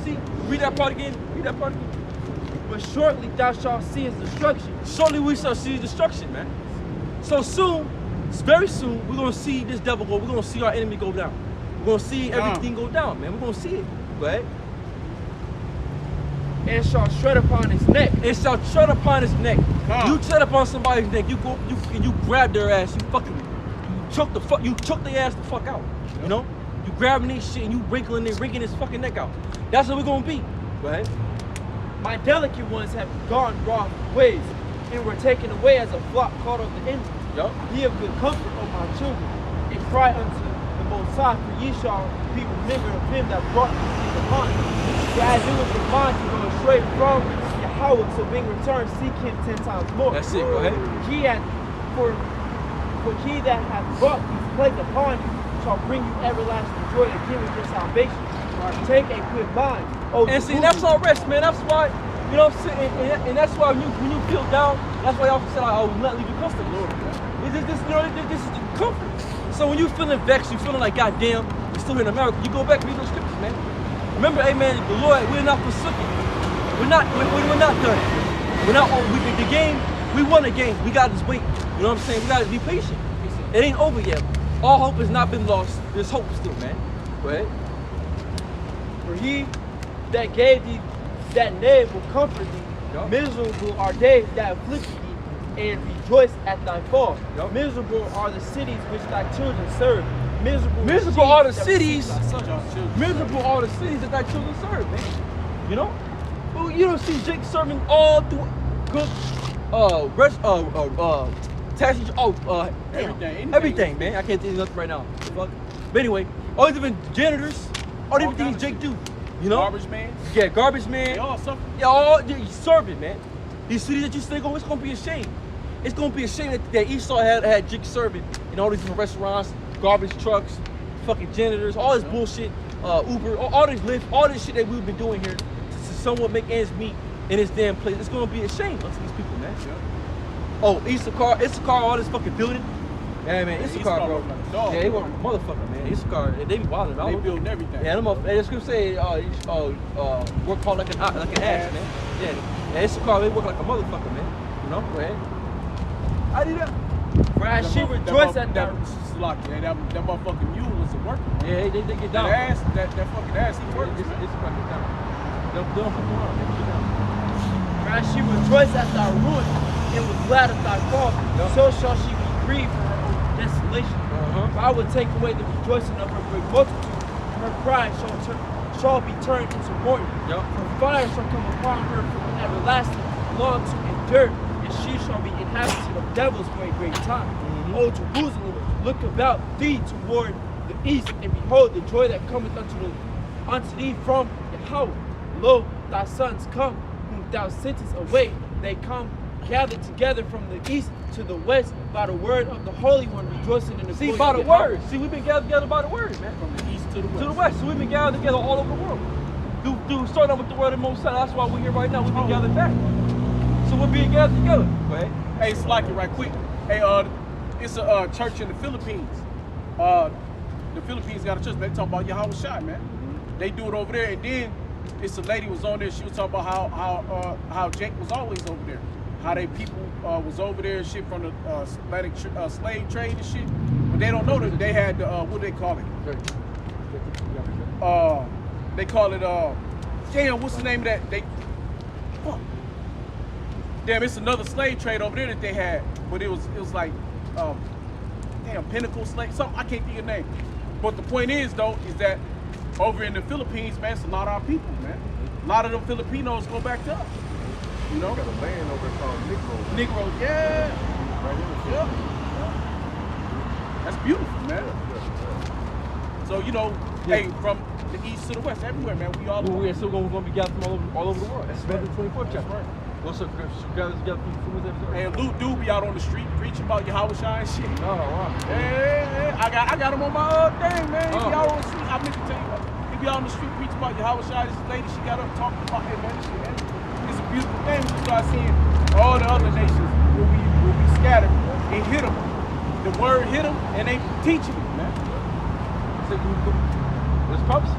Read that part again. Read that part again. But shortly thou shalt see his destruction. Shortly we shall see his destruction, man. So soon, very soon, we're going to see this devil go. We're going to see our enemy go down. We're going to see everything go down, man. We're going to see it. Go ahead. And shall tread upon his neck. It shall tread upon his neck. You tread upon somebody's neck. You grab their ass. You choke their ass the fuck out. You know? You grabbing this shit and you wrinkling his fucking neck out. That's what we're going to be. Go ahead. My delicate ones have gone wrong ways, and were taken away as a flock caught of the enemy. Be of good comfort, O my children, and cry unto the Most High, for ye shall be remembered of him that brought these things upon you. For as it was your mind to go astray from Yahweh, so being returned, seek him 10 times more. That's it, go ahead. For he that hath brought these plagues upon you shall bring you everlasting joy again with your salvation. Take a good mind. And see, that's our rest, man. That's why, you know what I'm saying? And that's why when you feel down, that's why y'all said, I will not leave you comfortable. This is the comfort. So when you feeling vexed, you feeling like, goddamn, we're still here in America, you go back and read those scriptures, man. Remember, amen, the Lord, we're not forsaken. We're not done. We're not on the game. We won the game. We got to just wait. You know what I'm saying? We got to be patient. It ain't over yet. All hope has not been lost. There's hope still, man. Go ahead. For he that gave thee that name will comfort thee. Miserable are they that afflict thee, and rejoice at thy fall. Miserable are the cities which thy children serve. miserable. Miserable are the machines that cities. receive thy sons. Y'all children. Miserable are the cities that thy children serve, man. You know? Well, you don't see Jake serving all through cook, taxi, everything, man. I can't think of nothing right now. Fuck. But anyway, all these different janitors, all different things Jake do. You know? Garbage man. Yeah, garbage man. They all suffer. Yeah, all you serving, man. These cities that you stay going, it's gonna be a shame. It's gonna be a shame that Esau had Jake serving in all these different restaurants, garbage trucks, fucking janitors, all this bullshit, Uber, all this Lyft, all this shit that we've been doing here to somewhat make ends meet in this damn place. It's gonna be a shame unto these people, man. Yeah. Oh, Issachar, all this fucking building. Yeah, man, Issachar, bro. Like a dog, Yeah, they bro. work like a motherfucker, man. Issachar, they be wilding. They building everything. Yeah, they just gonna say, work hard like an ass, man. Yeah, Issachar, they work like a motherfucker, man. You know, go ahead. I do that. Right, she rejoiced at that. That motherfucking mule is a worker. Yeah, they get down. That ass, that fucking ass, he works. It's fucking down. Don't fuck around, man. Get down. Right, she rejoiced at thy ruin and was glad at thy fall. So shall she be grieved for her own desolation. For I will take away the rejoicing of her great multitude. Her cry shall be turned into mourning. Yep. For fire shall come upon her from everlasting, long to endure, and she shall be inhabited of devils for a great time. O Jerusalem, look about thee toward the east, and behold the joy that cometh unto thee from Yahweh. Lo, thy sons come, whom thou sentest away. They come gathered together from the east to the west by the word of the Holy One, rejoicing in the See, glory by of the Yahweh. word. See, we've been gathered together by the word, man. From the east to the west. To the west. So we've been gathered together all over the world. Starting out with the word of Most High. That's why we're here right now. We've been gathered back. So we're being gathered together. Go ahead. Hey, Slacky, right quick. Hey, it's a church in the Philippines. The Philippines got a church. They talking about Yahweh Shai, man. They do it over there, and then it's a lady was on there. She was talking about how Jake was always over there. How they people was over there and shit from the Atlantic slave trade and shit. But they don't know that they had the what do they call it? They call it damn, what's the name of that? Fuck. Damn, it's another slave trade over there that they had, but it was like damn, Pinnacle slave, something, I can't think of the name. But the point is though, is that over in the Philippines, man, it's a lot of our people, man. A lot of them Filipinos go back to us. You know? Got a land over there called Negro. Negro, yeah. Right in the Yeah. That's beautiful, man. So, you know, hey, from the east to the west, everywhere, man, we all We're still going to be gathered from all over the world. That's Matthew 24th chapter. right. Also, gathered together from who's ever. And Luke do be out on the street preaching about Yahweh Shai and shit. Oh, wow. Hey, I got him on my thing, man. He be out on the street. I meant to tell you, he be out on the street preaching about Yahweh Shai. This lady, she got up talking about it, man. It's a beautiful thing. We start seeing all the other nations will be scattered and hit them. The word hit them, and they teaching it, man. What's pops?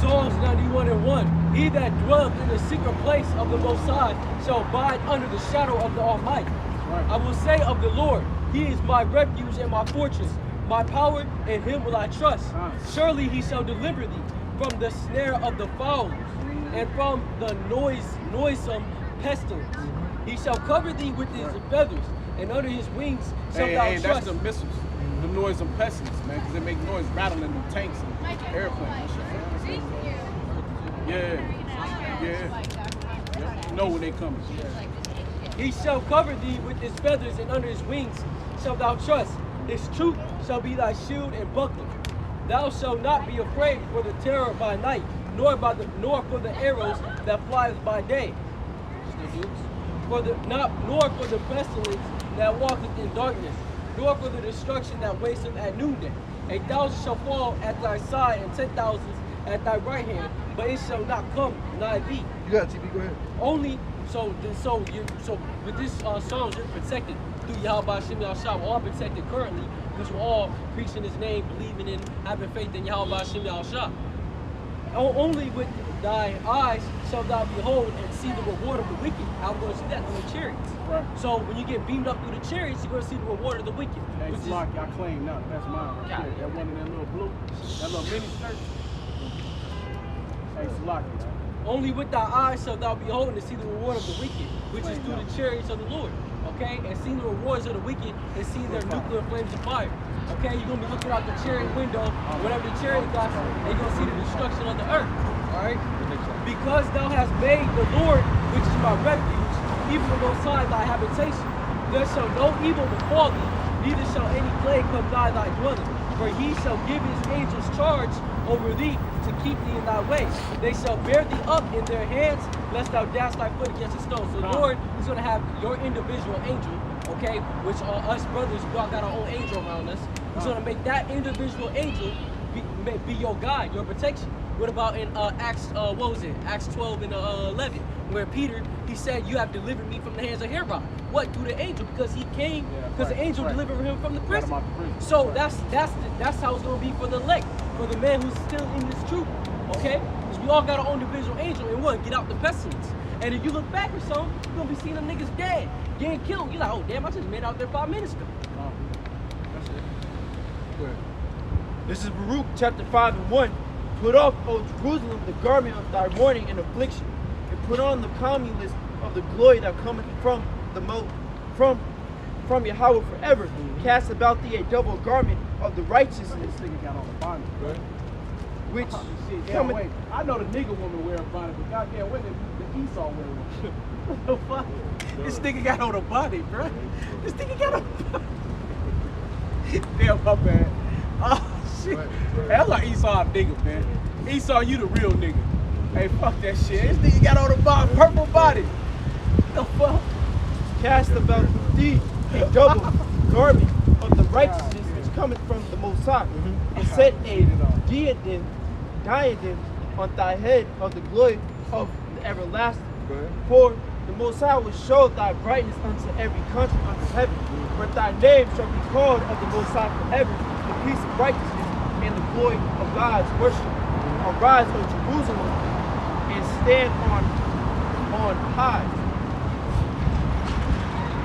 Psalms 91:1. He that dwelleth in the secret place of the Most High shall abide under the shadow of the Almighty. Right. I will say of the Lord, He is my refuge and my fortress, my power, in Him will I trust. Surely He shall deliver thee from the snare of the fowler and from the noisome pestilence. He shall cover thee with His feathers, and under His wings shalt thou Hey, that's trust. the missiles. The noise and pestilence, man, because they make noise rattling the tanks and airplanes and shit. Yeah. You know when they coming. He shall cover thee with his feathers, and under his wings shalt thou trust. His truth shall be thy shield and buckler. Thou shalt not be afraid for the terror by night, nor for the arrows that flieth by day, nor for the pestilence that walketh in darkness, nor for the destruction that wasteth at noonday. 1,000 shall fall at thy side, and 10,000 at thy right hand, but it shall not come nigh thee. You got it, TB, go ahead. Only so with this Psalms, you're protected through Yahweh Hashem Yahshua. We're all protected currently because we're all preaching His name, believing in, having faith in Yahweh Hashem Yahshua. Only with thy eyes shalt thou behold and see the reward of the wicked. I'm going to see that through the chariots. Right. So when you get beamed up through the chariots, you're going to see the reward of the wicked. Hey, which is- Slocky, I claim now. That's mine right there. That one in that little blue, that little mini skirt. Hey, Slocky, man. Only with thy eyes shalt thou behold and see the reward of the wicked, which is through the chariots of the Lord. okay, and seen the rewards of the wicked and seen their nuclear flames of fire. Okay, you're gonna be looking out the chariot window, whatever the chariot got, and you're gonna see the destruction of the earth. Alright? Because thou hast made the Lord, which is my refuge, even the Most High thy habitation, there shall no evil befall thee, neither shall any plague come nigh thy dwelling. For he shall give his angels charge over thee to keep thee in thy way. They shall bear thee up in their hands, lest thou dash thy foot against a stone. So the Lord is going to have your individual angel, okay, which are us brothers, we all got our own angel around us. He's going to make that individual angel be your guide, your protection. What about in Acts 12 and 11, where Peter, he said, you have delivered me from the hands of Herod. What? Through the angel, because he came, because the angel delivered him from the prison. So that's how it's going to be for the elect, for the man who's still in this truth, okay? Because we all got our own individual angel, and what? Get out the pestilence. And if you look back or something, you're going to be seeing them niggas dead, getting killed. You're like, oh, damn, I just made out there 5 minutes ago. That's it. Go ahead. This is Baruch chapter 5 and 1. Put off, O Jerusalem, the garment of thy mourning and affliction, and put on the communist of the glory that cometh from Yahweh forever. Cast about thee a double garment of the righteousness, This nigga got on a bonnet, bro. which Shit, yeah, cometh. wait. I know the nigga woman wear a bonnet, but goddamn, when the Esau wear one? What the fuck? This nigga got on a bonnet, bro. This nigga got on a bonnet. Damn, my bad. Oh, shit. Hey, that's like Esau a nigga, man. Esau, you the real nigga. Hey, fuck that shit. This nigga got on a bonnet, purple bonnet. The fuck? Cast about thee a double garment of the righteousness which cometh from the Most High, and set a diadem on thy head of the glory of the everlasting. For the Most High will show thy brightness unto every country under heaven. For thy name shall be called of the Most High forever, the peace of righteousness and the glory of God's worship. Arise, O Jerusalem, and stand on high,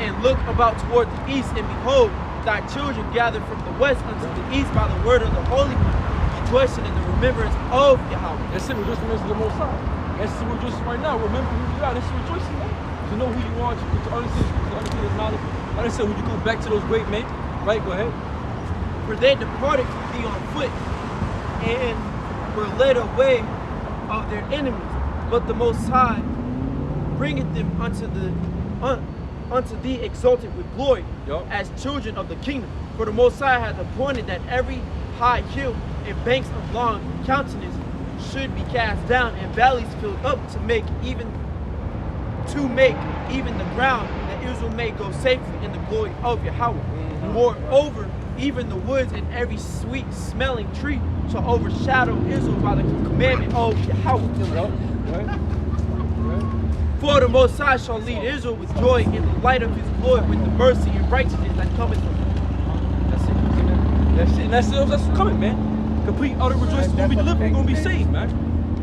and look about toward the east, and behold, thy children gather from the west unto the east by the word of the Holy One, rejoicing in the remembrance of Yahweh. That's it, we're just remembering the Most High. That's what we're just right now. Remember who you are. This is rejoicing, man. To know who you are, to understand his knowledge. Understand when you go back to those great men. Right, go ahead. For they departed from thee on foot, and were led away of their enemies. But the Most High bringeth them unto thee exalted with glory, as children of the kingdom. For the Most High hath appointed that every high hill and banks of long countenance should be cast down, and valleys filled up to make even the ground, that Israel may go safely in the glory of Yahweh. Moreover, even the woods and every sweet smelling tree shall overshadow Israel by the commandment of Yahweh. For the Most High shall lead Israel with joy in the light of his glory, with the mercy and righteousness that cometh from him. That's it. That's it. That's what's coming, man. Complete utter rejoicing. We're gonna be delivered. We're gonna be saved, man.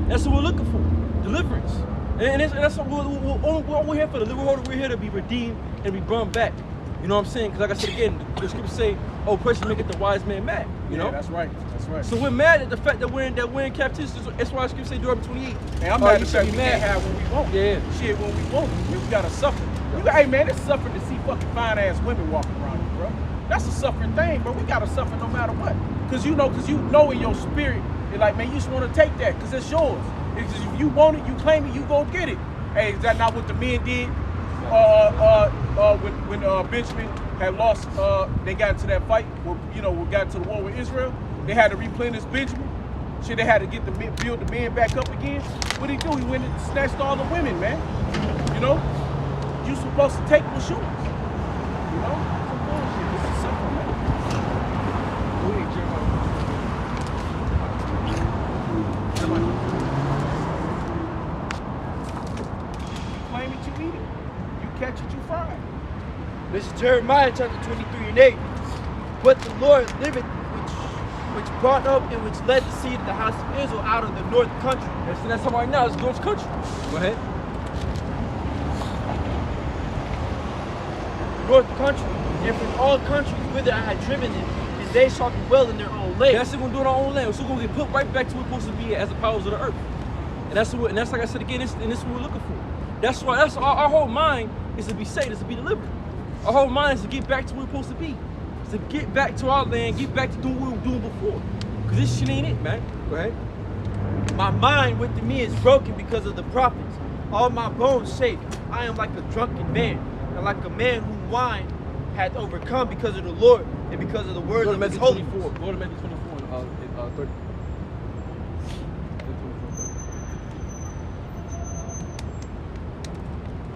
That's what we're looking for. Deliverance. And that's what we're here for. We're here to be redeemed and be brought back. You know what I'm saying? Because like I said again, the scriptures say, "Oh, person make it the wise man mad." You know? That's right. That's right. So we're mad at the fact that we're in captivity. That's why scripture say Deuteronomy 28. Hey, I'm mad at the fact we can't have when we want. Yeah. Shit, when we want. We gotta suffer. Hey man, it's suffering to see fucking fine ass women walking around you, bro. That's a suffering thing, bro. We gotta suffer no matter what. Cause you know in your spirit, you're like, man, you just wanna take that, cause it's yours. It's just, if you want it, you claim it, you go get it. Hey, is that not what the men did? When Benjamin had lost, they got into that fight, got into the war with Israel. They had to replenish Benjamin. Shit, they had to build the men back up again. What did he do? He went and snatched all the women, man. You know, you supposed to take what's yours. You know, some bullshit. This is simple, man. Go ahead, Jeremiah. You claim it, you eat it. You catch it, you fry it. This is Jeremiah chapter 23 and 8. But the Lord liveth, which brought up and which led the seed of the house of Israel out of the north country. That's how right now it's North country. Go ahead. North country, and from all countries whither I had driven them, and they shall dwell in their own land. That's it. We're doing our own land. So we're gonna get put right back to where we're supposed to be as the powers of the earth. And that's like I said again. This is what we're looking for. That's why. That's our whole mind is to be saved, is to be delivered. Our whole mind is to get back to where we're supposed to be. It's to get back to our land, get back to doing what we were doing before. Because this shit ain't it, man. Go ahead. My mind within me is broken because of the prophets. All my bones shake. I am like a drunken man, and like a man whom wine hath overcome because of the Lord and because of the words Go to of his Matthew holiness. 24. Go to Matthew 24 and 30.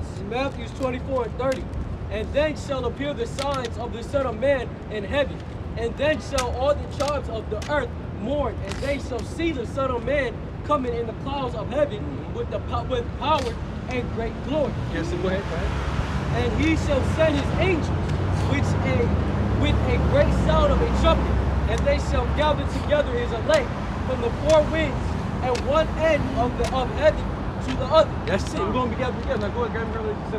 This is Matthew 24 and 30. And then shall appear the signs of the Son of Man in heaven. And then shall all the tribes of the earth mourn, and they shall see the Son of Man coming in the clouds of heaven with power and great glory. Yes, go ahead. And he shall send his angels with a great sound of a trumpet, and they shall gather together his elect from the four winds at one end of heaven to the other. That's it. We're going to be gathered together. Now go ahead, grab me Revelation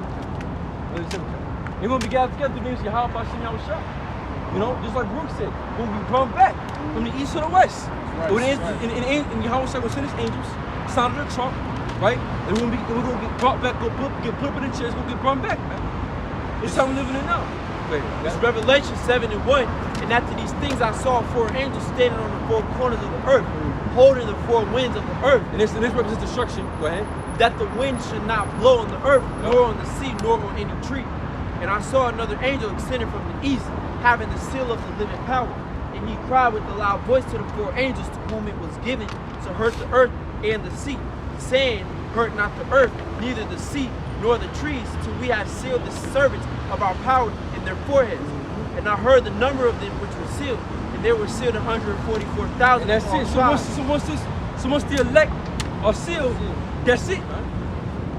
17. We're going to be gathered together to minister Yahweh Hashem Yahushua. You know, just like Brooke said, we'll be brought back from the east to the west. Right, And Yahweh will send his angels, sounded the trump, right? And we're going to get brought back, get put up in the chairs, we'll get brought back, man. It's how we're living it now. It's Revelation 7 and 1. And after these things I saw four angels standing on the four corners of the earth, holding the four winds of the earth. And this represents destruction. Go ahead. That the wind should not blow on the earth, nor on the sea, nor on any tree. And I saw another angel descending from the east, having the seal of the living power. And he cried with a loud voice to the four angels to whom it was given to hurt the earth and the sea, saying, hurt not the earth, neither the sea, nor the trees, till we have sealed the servants of our power in their foreheads. And I heard the number of them which were sealed, and there were sealed 144,000. And that's it. So once the elect are sealed, that's it, man.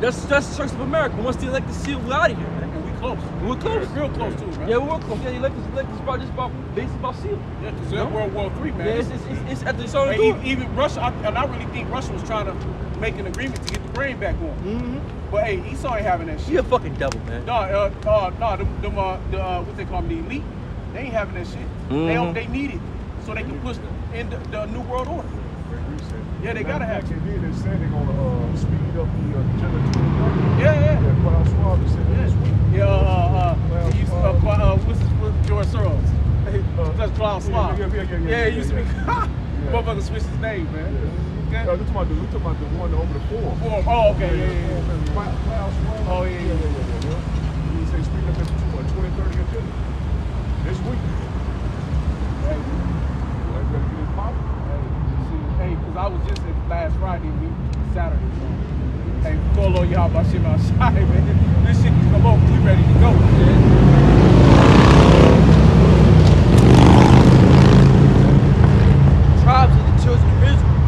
That's the Church of America. Once the elect is sealed, we're out of here, man. And we close. We're close. We're real close too, man. Yeah, we're close. Yeah, the elect is about sealed. Yeah, because they're World War III, man. Yeah, it's at the start of the Hey, even Russia, and I really think Russia was trying to make an agreement to get the brain back on. Mm-hmm. But hey, Esau ain't having that shit. You a fucking devil, man. No, what they call them, the elite, they ain't having that shit. They need it so they can push in the new world order. Yeah, they gotta have it. They're saying they're gonna speed up the agenda 2030. Yeah. Yeah, Klaus Schwab is saying this week. What's George Soros? That's Klaus Schwab. Yeah, he used to be. Motherfucker switched his name, man. Yeah. No, we're talking about the one over the forum. Oh, okay, yeah. Klaus Schwab. Oh, yeah. He said speed up the 2030 agenda this week. Hey, you better get it popping. Hey, because I was just at last Friday, Saturday. So, hey, call on y'all about shit outside, man. This shit can come over. We ready to go. Tribes of the children of Israel.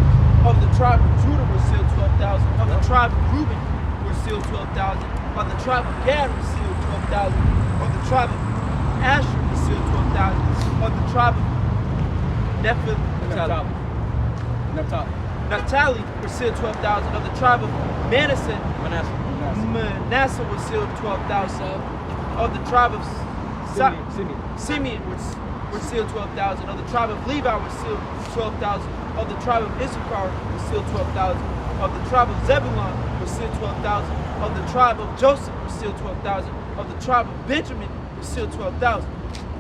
Of the tribe of Judah were sealed 12,000. Of the tribe of Reuben were sealed 12,000. Of the tribe of Gad were sealed 12,000. Of the tribe of Asher were sealed 12,000. Of the tribe of Naphtali were sealed 12,000. Of the tribe of Manasseh was sealed 12,000. Of the tribe of Simeon were sealed 12,000. Of the tribe of Levi were sealed 12,000. Of the tribe of Issachar were sealed 12,000. Of the tribe of Zebulun were sealed 12,000. Of the tribe of Joseph were sealed 12,000. Of the tribe of Benjamin were sealed 12,000.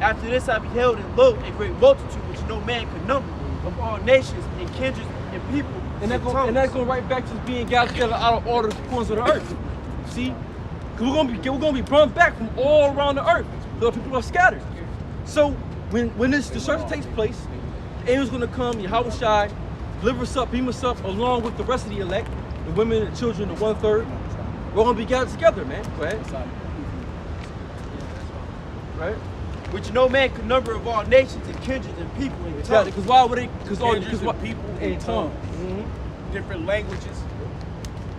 After this I beheld, and lo, a great multitude which no man could number, of all nations and kindreds and people And that goes right back to being gathered together out of all the corners of the earth. See? Because we're gonna be brought back from all around the earth. The people are scattered. So when this destruction takes place, the angel's gonna come, Yahweh Shai, deliver us up, beam us up, along with the rest of the elect, the women, the children, the 1/3. We're gonna be gathered together, man. Go ahead. Right? which no man could number of all nations and kindreds and people and tongues. Exactly. Because why would they? Because all Kindreds and people and tongues. Different languages,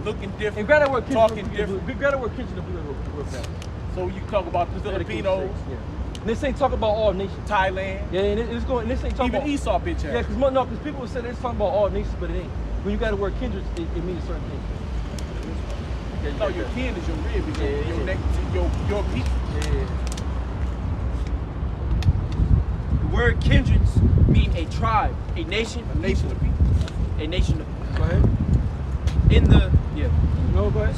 looking different, And grab that word talking different. Grab that word kitchen to real fast. So you talk about the Filipinos, Yeah. And this ain't talking about all nations. Thailand, Yeah, and it's going. And this ain't talking even about Esau bitch ass. Yeah, because people say it's talking about all nations, but it ain't. When you got the word kindred, it means a certain thing. Yeah, No, your kin is your rib, is Yeah, your yeah. neck, your people. Yeah. The word kindreds mean a tribe, a nation, A nation of people. a nation of people. Go ahead. In the No, go ahead.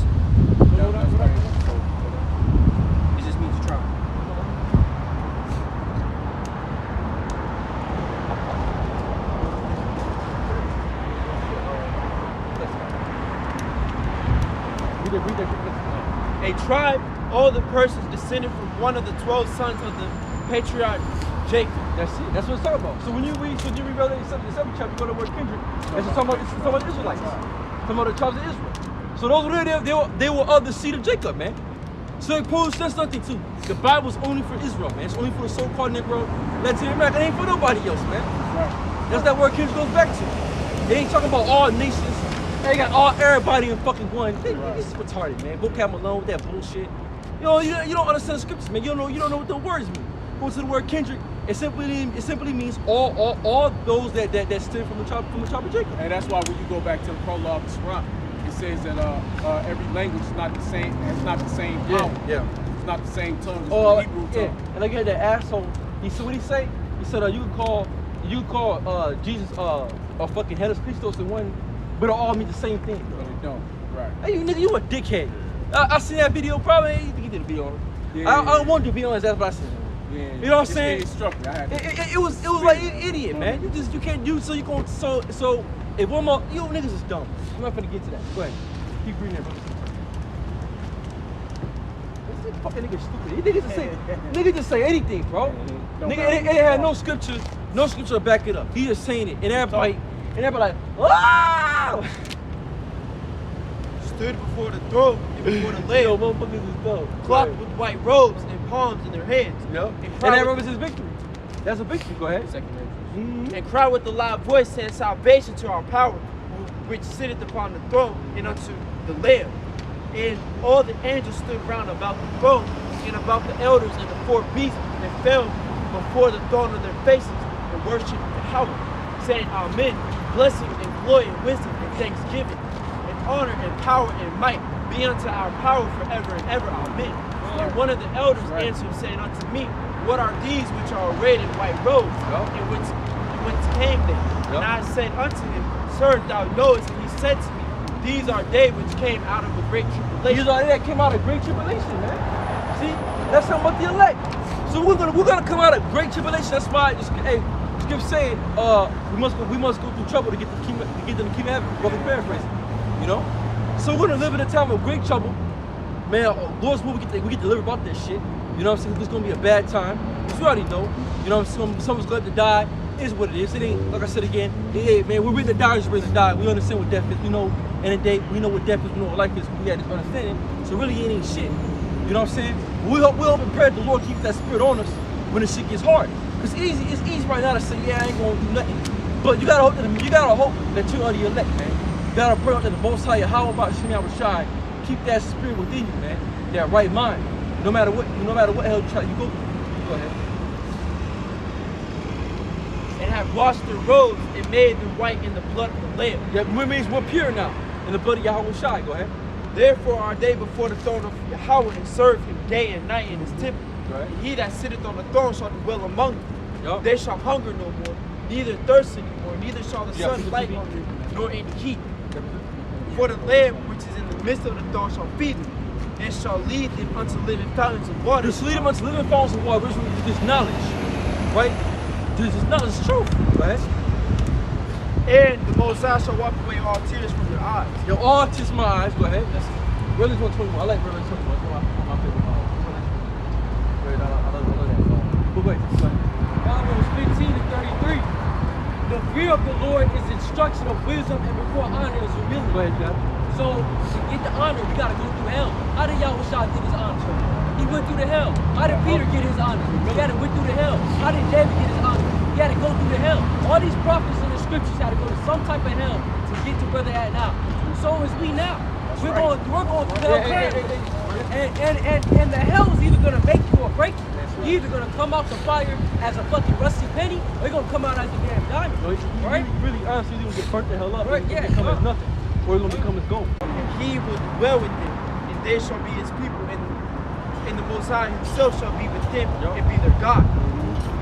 it just means tribe. Read that. A tribe, all the persons descended from one of the 12 sons of the patriarch Jacob. That's it. That's what it's talking about. So when you read Revelation 7 chapter, you go to the word kindred. It's talking about the Israelites. Talking about the tribes of Israel. So those were there, they were of the seed of Jacob, man. So it proves that's nothing too. The Bible's only for Israel, man. It's only for the so-called Negro, Latin America. It ain't for nobody else, man. Right. That's that word kindred goes back to. They ain't talking about all nations. They got all everybody in fucking one. This is retarded, man. Vocab Malone with that bullshit. You know, you don't understand the scriptures, man. You don't know what the words mean. Go to the word kindred. It simply means all those that stem from the tribe of Jacob. And that's why when you go back to the prologue of Sirach, it says that every language is not the same, has not the same power. Yeah. It's not the same tongue as the Hebrew tongue. Yeah. And like you had that asshole. He said, what he say? He said, you call Jesus a fucking head of Christos in one, but it all mean the same thing. But it don't. Right. Hey, you nigga, you a dickhead. I seen that video. Probably you think he did a video on it. Yeah, I don't want to be honest. That's what I seen. Yeah. You know what I'm saying? It struck me. I had to. It was like an idiot, man. You can't do so. You going so if one more you niggas is dumb. I'm not gonna get to that. Go ahead. Keep reading that, brother. This fucking nigga stupid. Nigga just say anything, bro. Nigga, it had no scripture to back it up. He just saying it, and everybody like, ah! Stood before the throne and before the Yo, Lamb, motherfuckers is dumb. clothed with white robes and palms in their hands. Yep. And And cried that with- represents victory. That's a victory. Go ahead. and cry with a loud voice, saying, salvation to our power, which sitteth upon the throne, and unto the Lamb. And all the angels stood round about the throne, and about the elders and the four beasts, and fell before the throne on their faces, and worshipped Yahweh, saying, Amen. Blessing and glory and wisdom and thanksgiving, and honor and power and might be unto our power forever and ever. Amen. And one of the elders answered, saying unto me, what are these which are arrayed in white robes, and whence came they? And I said unto him, Sir, thou knowest. And he said to me, these are they which came out of a great tribulation. These are they that came out of great tribulation, man. See, that's something about the elect. So we're gonna come out of great tribulation. That's why keep saying we must go through trouble to get to the kingdom of heaven. Brother paraphrasing, you know. So we're gonna live in a time of great trouble, man. Lord's will we get delivered about this shit. You know what I'm saying? It's gonna be a bad time. Because you already know. You know what I'm saying? Someone's going to die. It is what it is. It ain't, like I said again, man, we're ready to die, we're ready to die. We understand what death is. We know, in the day, we know what death is, we know what life is. We had this understanding. So really, it ain't shit. You know what I'm saying? We hope and pray that the Lord keeps that spirit on us when the shit gets hard. It's easy right now to say, yeah, I ain't gonna do nothing. But you gotta hope that you're under your elect, man. You gotta pray that the Most High, how about Shemiyah Rashai, keep that spirit within you, man. That right mind. No matter what hell you go through. Go ahead. And have washed their robes and made them white in the blood of the Lamb. That means we're pure now in the blood of Yahweh Shai. Go ahead. Therefore are they before the throne of Yahweh, and serve him day and night in his temple. Right. And he that sitteth on the throne shall dwell among them. Yup. They shall hunger no more, neither thirst anymore, neither shall the sun Yep. light on them, nor any heat. For the Lamb which is in the midst of the throne shall feed them, and shall lead them unto living fountains of water. Just lead them unto living fountains of water, which is this knowledge, right? This is knowledge, is truth. Go ahead. And the Most High shall wipe away all tears from their eyes. Yo, all kiss my eyes. Go ahead. That's Revelation 121. I like Revelation 21. It's my favorite. I love that. But wait. Proverbs 15 to 33. The fear of the Lord is instruction of wisdom, and before honor is humility. Go ahead, Jeff. So to get the honor, we gotta go through hell. How did Yahushua get his honor? He went through the hell. How did Peter get his honor? He had to went through the hell. How did David get his honor? He had to go through the hell. All these prophets in the scriptures had to go to some type of hell to get to where they're at now. So is we now. We're going through hell. And the hell is either gonna make you or break you. You're either gonna come out the fire as a fucking rusty penny, or you're gonna come out as a damn diamond. Right? Really, honestly, you're gonna get burnt the hell up. Right, You're yeah, gonna become yeah. as nothing. Or you're gonna become as gold. And he will dwell with them, and they shall be his people, and the Most High himself shall be with them, and be their God.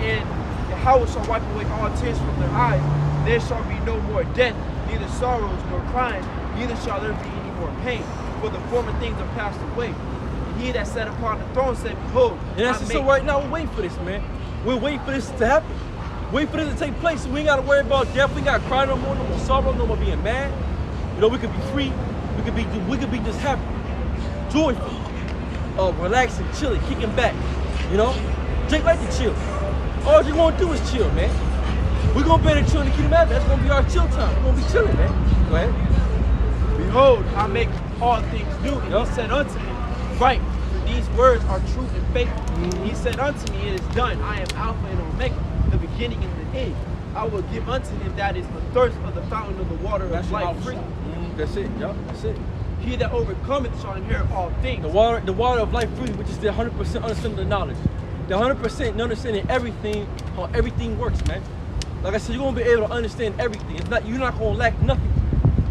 And Yahweh shall wipe away all tears from their eyes. There shall be no more death, neither sorrows nor crying, neither shall there be any more pain, for the former things are passed away. And he that sat upon the throne said, behold, And that's so right now, we're waiting for this, man. We're waiting for this to happen. Wait for this to take place. We ain't gotta worry about death. We ain't gotta cry no more sorrow, no more being mad. You know, we could be free. We could be just happy. joyful, relaxing, chilling, kicking back. You know, Jake like to chill. All you gonna do is chill, man. We're gonna be able to chill in the kingdom of heaven. That's gonna be our chill time. We're gonna be chilling, man. Go ahead. Behold, I make all things new. And he said unto me, right, for these words are true and faithful. He said unto me, it is done. I am Alpha and Omega, the beginning and the end. I will give unto him that is the thirst of the fountain of the water of life free. That's it, yup, that's it. He that overcometh shall inherit all things. The water of life free, which is the 100% understanding of the knowledge. The 100% understanding everything, how everything works, man. Like I said, you're gonna be able to understand everything. It's not, you're not gonna lack nothing.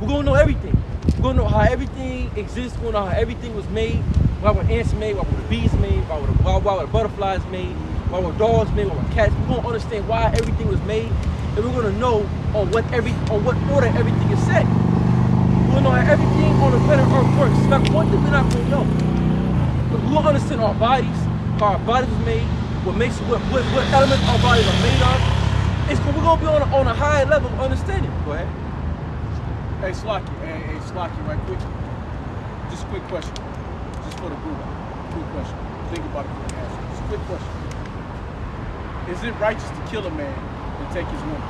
We're gonna know everything. We're gonna know how everything exists. We're gonna know how everything was made. Why were ants made? Why were the bees made? Why were the butterflies made? Why were dogs made? Why were cats? We're gonna understand why everything was made, and we're gonna know on what order everything is set. We're gonna know how everything on the planet Earth works. It's not one thing we're not gonna know. But we're gonna understand our bodies, how our bodies was made, what elements our bodies are made of. We're gonna be on a higher level of understanding. Go ahead. Hey, Slocky, right quick. Just a quick question. Just for the group. Quick question. Think about it for the answer. Just a quick question. Is it righteous to kill a man and take his woman?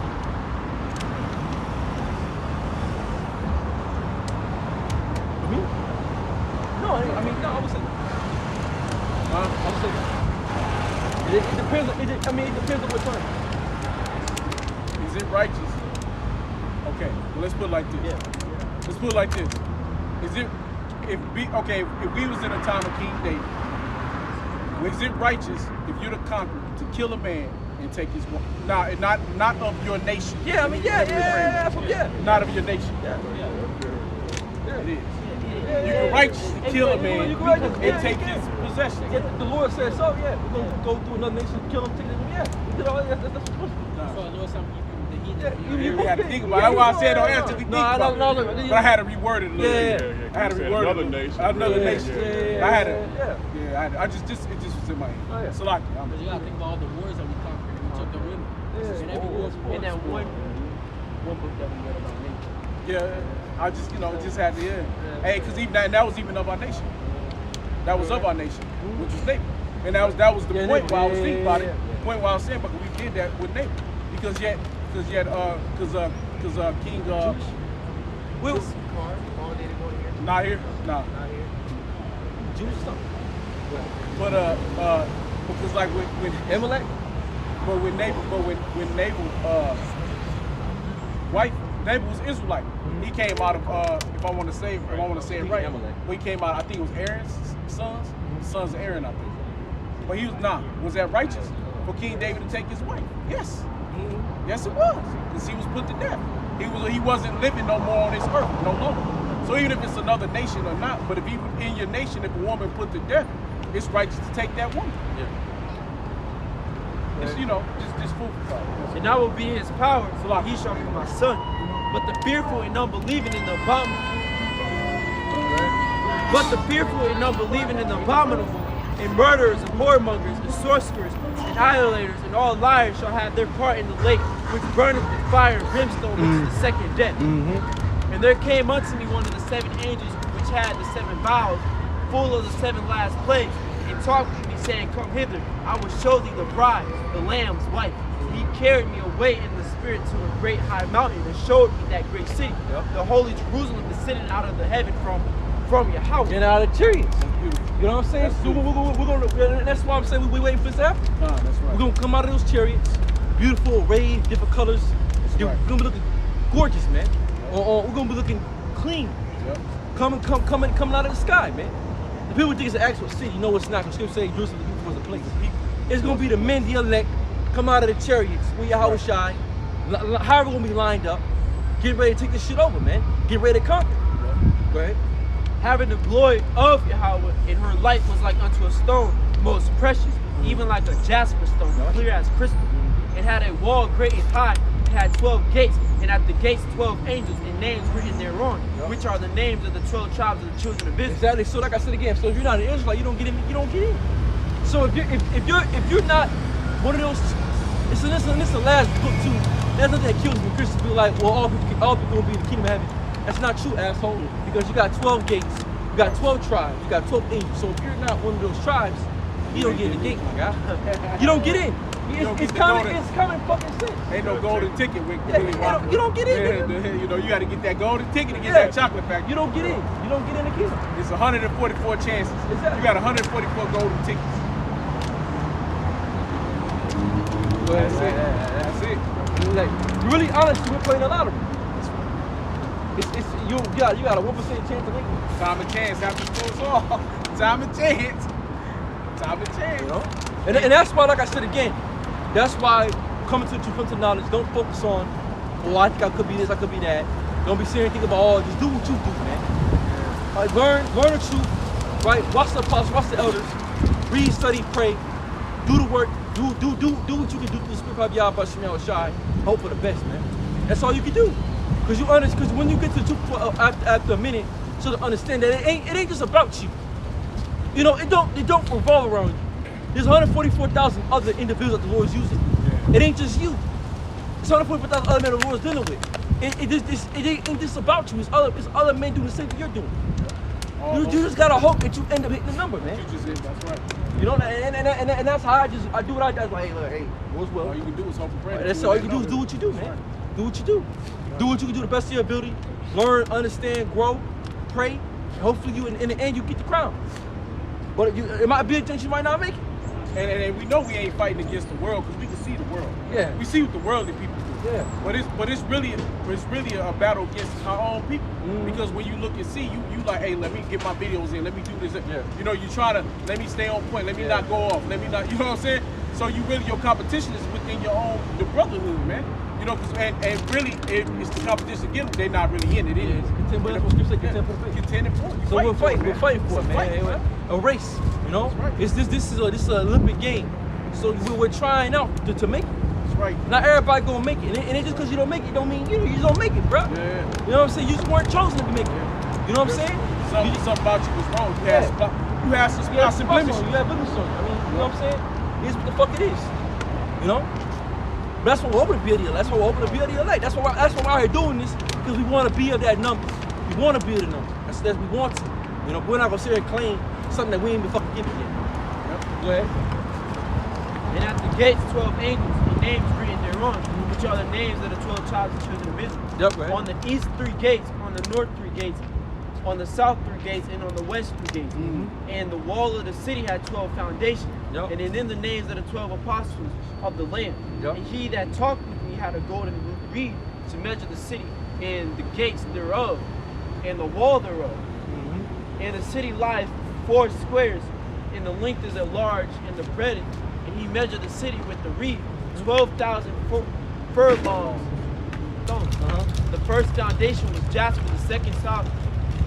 No, I would say. I would say. It depends. It depends on what time. Is it righteous? Okay, well let's put it like this. Yeah. Let's put it like this. Is it if we was in a time of King David, is it righteous if you're the conqueror to kill a man and take his woman? Not of your nation. Yeah, yeah. Not of your nation. Yeah. It is. You're righteous to kill a man and take his possession. Yeah, the Lord said so. Yeah, we're gonna go through another nation, kill him, take him. Yeah, we did all that. That's supposed to be. So I know something We had to think about it. That's why I said don't answer. We think about it. But I had to reword it a little bit. I had to reword it. Another nation. I had to. Yeah. I just it just was in my head. So like, you gotta think about all the wars that we conquered and we took the women. And every war. And that one book that we read about nature. Yeah, I just just had to. Yeah. Hey, because even that was even of our nation. That was of our nation, which was neighbor. And that was the point why I was thinking about it. The point why I was saying, but we did that with neighbor because King Will not here, nah. Jewish something. But because like when Amalek, but when Nabal wife, Nabal was Israelite. He came out of if I want to say it right. When he came out, I think it was Aaron's sons, sons of Aaron, I think. But he was was that righteous for King David to take his wife? Yes. Yes, it was, because he was put to death. He wasn't living no more on this earth, no longer. So even if it's another nation or not, but if even in your nation, if a woman put to death, it's righteous to take that woman. Yeah. It's just food for thought. And I will be his power, so he shall be my son. But the fearful and unbelieving in the abominable, and murderers and whoremongers and sorcerers and idolaters and all liars shall have their part in the lake, which burneth with fire and brimstone, which is the second death. And there came unto me one of the seven angels which had the seven vials, full of the seven last plagues, and talked with me, saying, Come hither, I will show thee the bride, the Lamb's wife. And he carried me away in the spirit to a great high mountain, and showed me that great city, the holy Jerusalem, descending out of the heaven from Yahweh. and out of chariots. You know what I'm saying? So we're gonna. That's why I'm saying we waiting for this after. That's right. We're gonna come out of those chariots, beautiful, arrayed, different colors. Right. We're gonna be looking gorgeous, man. We're gonna be looking clean. Yep. Coming out of the sky, man. The people think it's an actual city. No, it's not. The scripture says Jerusalem was a place. It's gonna be the men, the elect, come out of the chariots. We Yahweh Shai. However, gonna be lined up. Get ready to take this shit over, man. Get ready to conquer. Go ahead. Having the glory of Yahweh, and her light was like unto a stone, most precious, even like a jasper stone, clear as crystal. It had a wall great and high. It had 12 gates, and at the gates 12 angels, and names written thereon, which are the names of the 12 tribes of the children of Israel. Exactly. So like I said again, so if you're not an Israelite, you don't get in. You don't get in. So if you're not one of those, this is the last book too. That's nothing that kills me. Christians be like, well, all people will be in the kingdom of heaven. That's not true, asshole. Because you got 12 gates, You got 12 tribes. You got 12 angels. So if you're not one of those tribes, you don't get in the gate, my guy. You don't get in. It's common fucking sense. Ain't no golden ticket with You don't get in. You know, you got to get that golden ticket to get that chocolate factory. You don't get in. You don't get in the kingdom. It's 144 chances. Exactly. You got 144 golden tickets. That's it. Like, really honestly, we're playing a lottery. You got a 1% chance of making it. Time and chance after school's off. Time and chance. Time and chance. You know? And that's why, like I said again, that's why coming to the truth, come to knowledge, don't focus on, oh, I think I could be this, I could be that. Don't be saying anything about, oh, just do what you do, man. Like, learn the truth, right? Watch the apostles, watch the elders, read, study, pray, do the work, do what you can do through the Spirit of Yahweh, Shemel Shai. Hope for the best, man. That's all you can do. Because when you get to the truth after a minute, so to understand that it ain't just about you. You know, it don't revolve around you. There's 144,000 other individuals that the Lord's using. Yeah. It ain't just you. It's 144,000 other men the Lord's dealing with. It ain't just about you. It's other men doing the same thing you're doing. You just gotta hope that you end up hitting the number, man. That's right. You know, and that's how I do what I do. Like, hey, all's well. All you can do is hope and pray. That's all you can do is do what you do, man. Do what you do. Do what you can do the best of your ability. Learn, understand, grow, pray, and hopefully you in the end you get the crown. But it might be a chance you might not make it. And we know we ain't fighting against the world because we can see the world. Yeah. We see what the worldly people do. Yeah. But it's really a battle against our own people. Because when you look and see, you like, hey, let me get my videos in, let me do this. Yeah. You know, you try to let me stay on point, let me not go off, let me not, you know what I'm saying? So your competition is within your own the brotherhood, man. You know, and really it's the competition again. They're not really in it. It is contend for the contending for it. So we're fighting for it, man. A race, you know. Right. This is an Olympic game. So we're trying out to make it. That's right. Not everybody gonna make it, and it just because you don't make it, don't mean you just don't make it, bro. Yeah. You know what I'm saying? You just weren't chosen to make it. You know what I'm saying? Something about you was wrong. You had some spots and blemishes. You had blemishes on you. I mean, you know what I'm saying? It's what the fuck it is. You know? But that's what we're hoping to be of the elect. That's what we're hoping to be of the elect. That's why we're out here doing this, because we want to be of that number. We want to be of the number. That's we want to. You know, we're not gonna sit here and claim something that we ain't been fucking given yet. Yep. Go ahead. And at the gates, 12 angels, the names written thereon, which are the names of the 12 tribes of children of Israel. Yep, go ahead. On the east 3 gates, on the north 3 gates, on the south 3 gates, and on the west 3 gates. And the wall of the city had 12 foundations. Yep. And in the names of the 12 apostles of the Lamb. Yep. And he that talked with me had a golden reed to measure the city, and the gates thereof, and the wall thereof. And the city lieth 4 squares, and the length is at large, and the breadth. And he measured the city with the reed, 12,000 furlongs. The first foundation was jasper, the second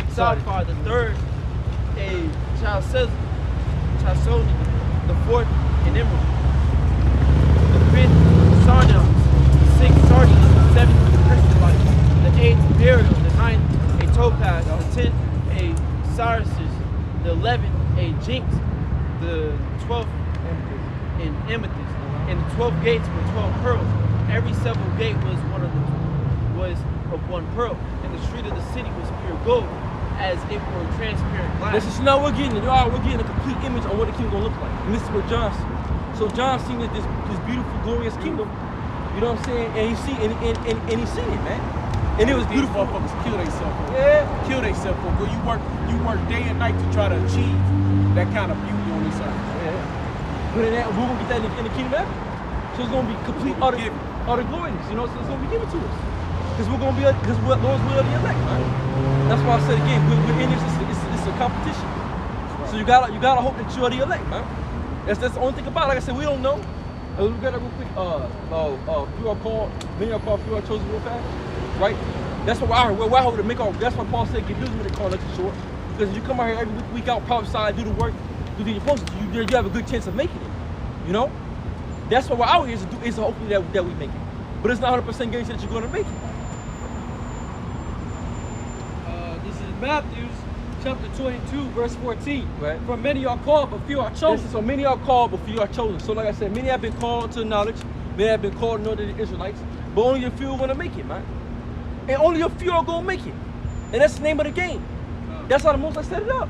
sapphire, the third a chalcedony, the fourth an emerald, the fifth sardonyx, the sixth sardines, the seventh chrysolite, the eighth beryl, the ninth a topaz, the 10th a cyruses, the 11th a jinx, the 12th an amethyst, and the 12 gates were 12 pearls. Every several gate was of one pearl, and the street of the city was pure gold, as it were transparent glass. This is now we're getting a complete image on what the kingdom gonna look like. And this is what John seen. So John seen this beautiful, glorious kingdom. You know what I'm saying? And he seen it, man. And it was beautiful. Motherfuckers kill themselves. Yeah. Kill themselves for good. You work day and night to try to achieve that kind of beauty on this earth. Yeah. But we're gonna get that in the kingdom ever. So it's gonna be complete utter glorious. You know, so it's gonna be given to us. Because we're gonna be because we're Lord's will of the elect, man. That's why I said again, we're in this. It's a competition. Right. So you gotta hope that you're the elect, man. That's the only thing about it. Like I said, we don't know. We got that real quick. Few are called, many are called, few are chosen real fast. Right? That's what we're out here to make our. That's why Paul said, "Give this when they call lecture short." Because if you come out here every week out, prophesy, do the work, do what you're supposed to, you have a good chance of making it. You know? That's what we're out here is hopefully that we make it. But it's not 100% guarantee that you're going to make it. This is Matthew chapter 22, verse 14. Right. For many are called, but few are chosen. So many are called, but few are chosen. So like I said, many have been called to knowledge, many have been called to know the Israelites, but only a few are going to make it, man. And only a few are going to make it. And that's the name of the game. That's how the Most High set it up.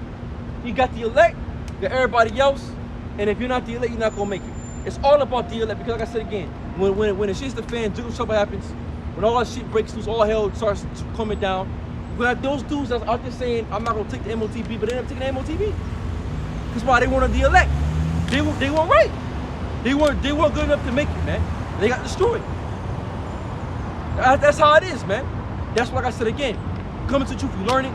You got the elect, you got everybody else, and if you're not the elect, you're not gonna make it. It's all about the elect, because like I said again, when the shit's the fan, jiggle trouble happens, when all that shit breaks loose, all hell starts coming down, we got those dudes that's out there saying, I'm not gonna take the MOTB, but they end up taking the MOTB. That's why they wanted the elect. They weren't right. They weren't good enough to make it, man. They got destroyed. That's how it is, man. That's why, like I said again, come into truth, you learn it,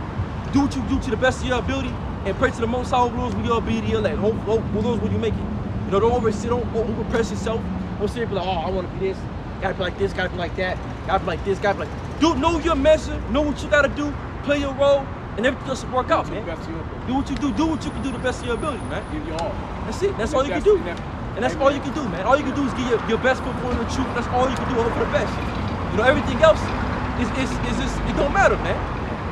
do what you do to the best of your ability, and pray to the Most High rules when you'll be the elect. Who knows when you make it? You know, don't overpress yourself. Don't sit here and be like, oh, I want to be this. Gotta be like this, gotta be like that. Gotta be like this, gotta be like. Know your measure, know what you gotta do, play your role, and everything else will work out, man. Do what you do what you can do the best of your ability, man. Give your all. That's it. That's all you can do. And that's all you can do, man. All you can do is give your best foot forward in the truth. That's all you can do. Hope for the best. You know, everything else is just, it don't matter, man.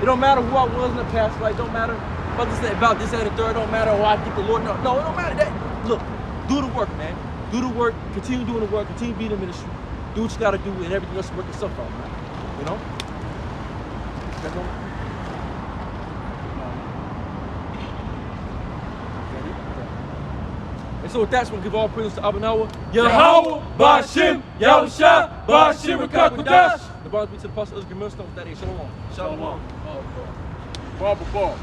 It don't matter who I was in the past, right? It don't matter about this and the third. It don't matter who I think the Lord. No, it don't matter. That look, do the work, man. Do the work. Continue doing the work. Continue being in the ministry. Do what you gotta do, and everything else will work itself out, man. You know. And so with that, we'll give all praise to Abanawa. Yahweh, Bashim, Yahusha, Bashim, Rakakwadash. The bars be to the Apostle Israel Millstone with that. Shalom. Shalom. Ball.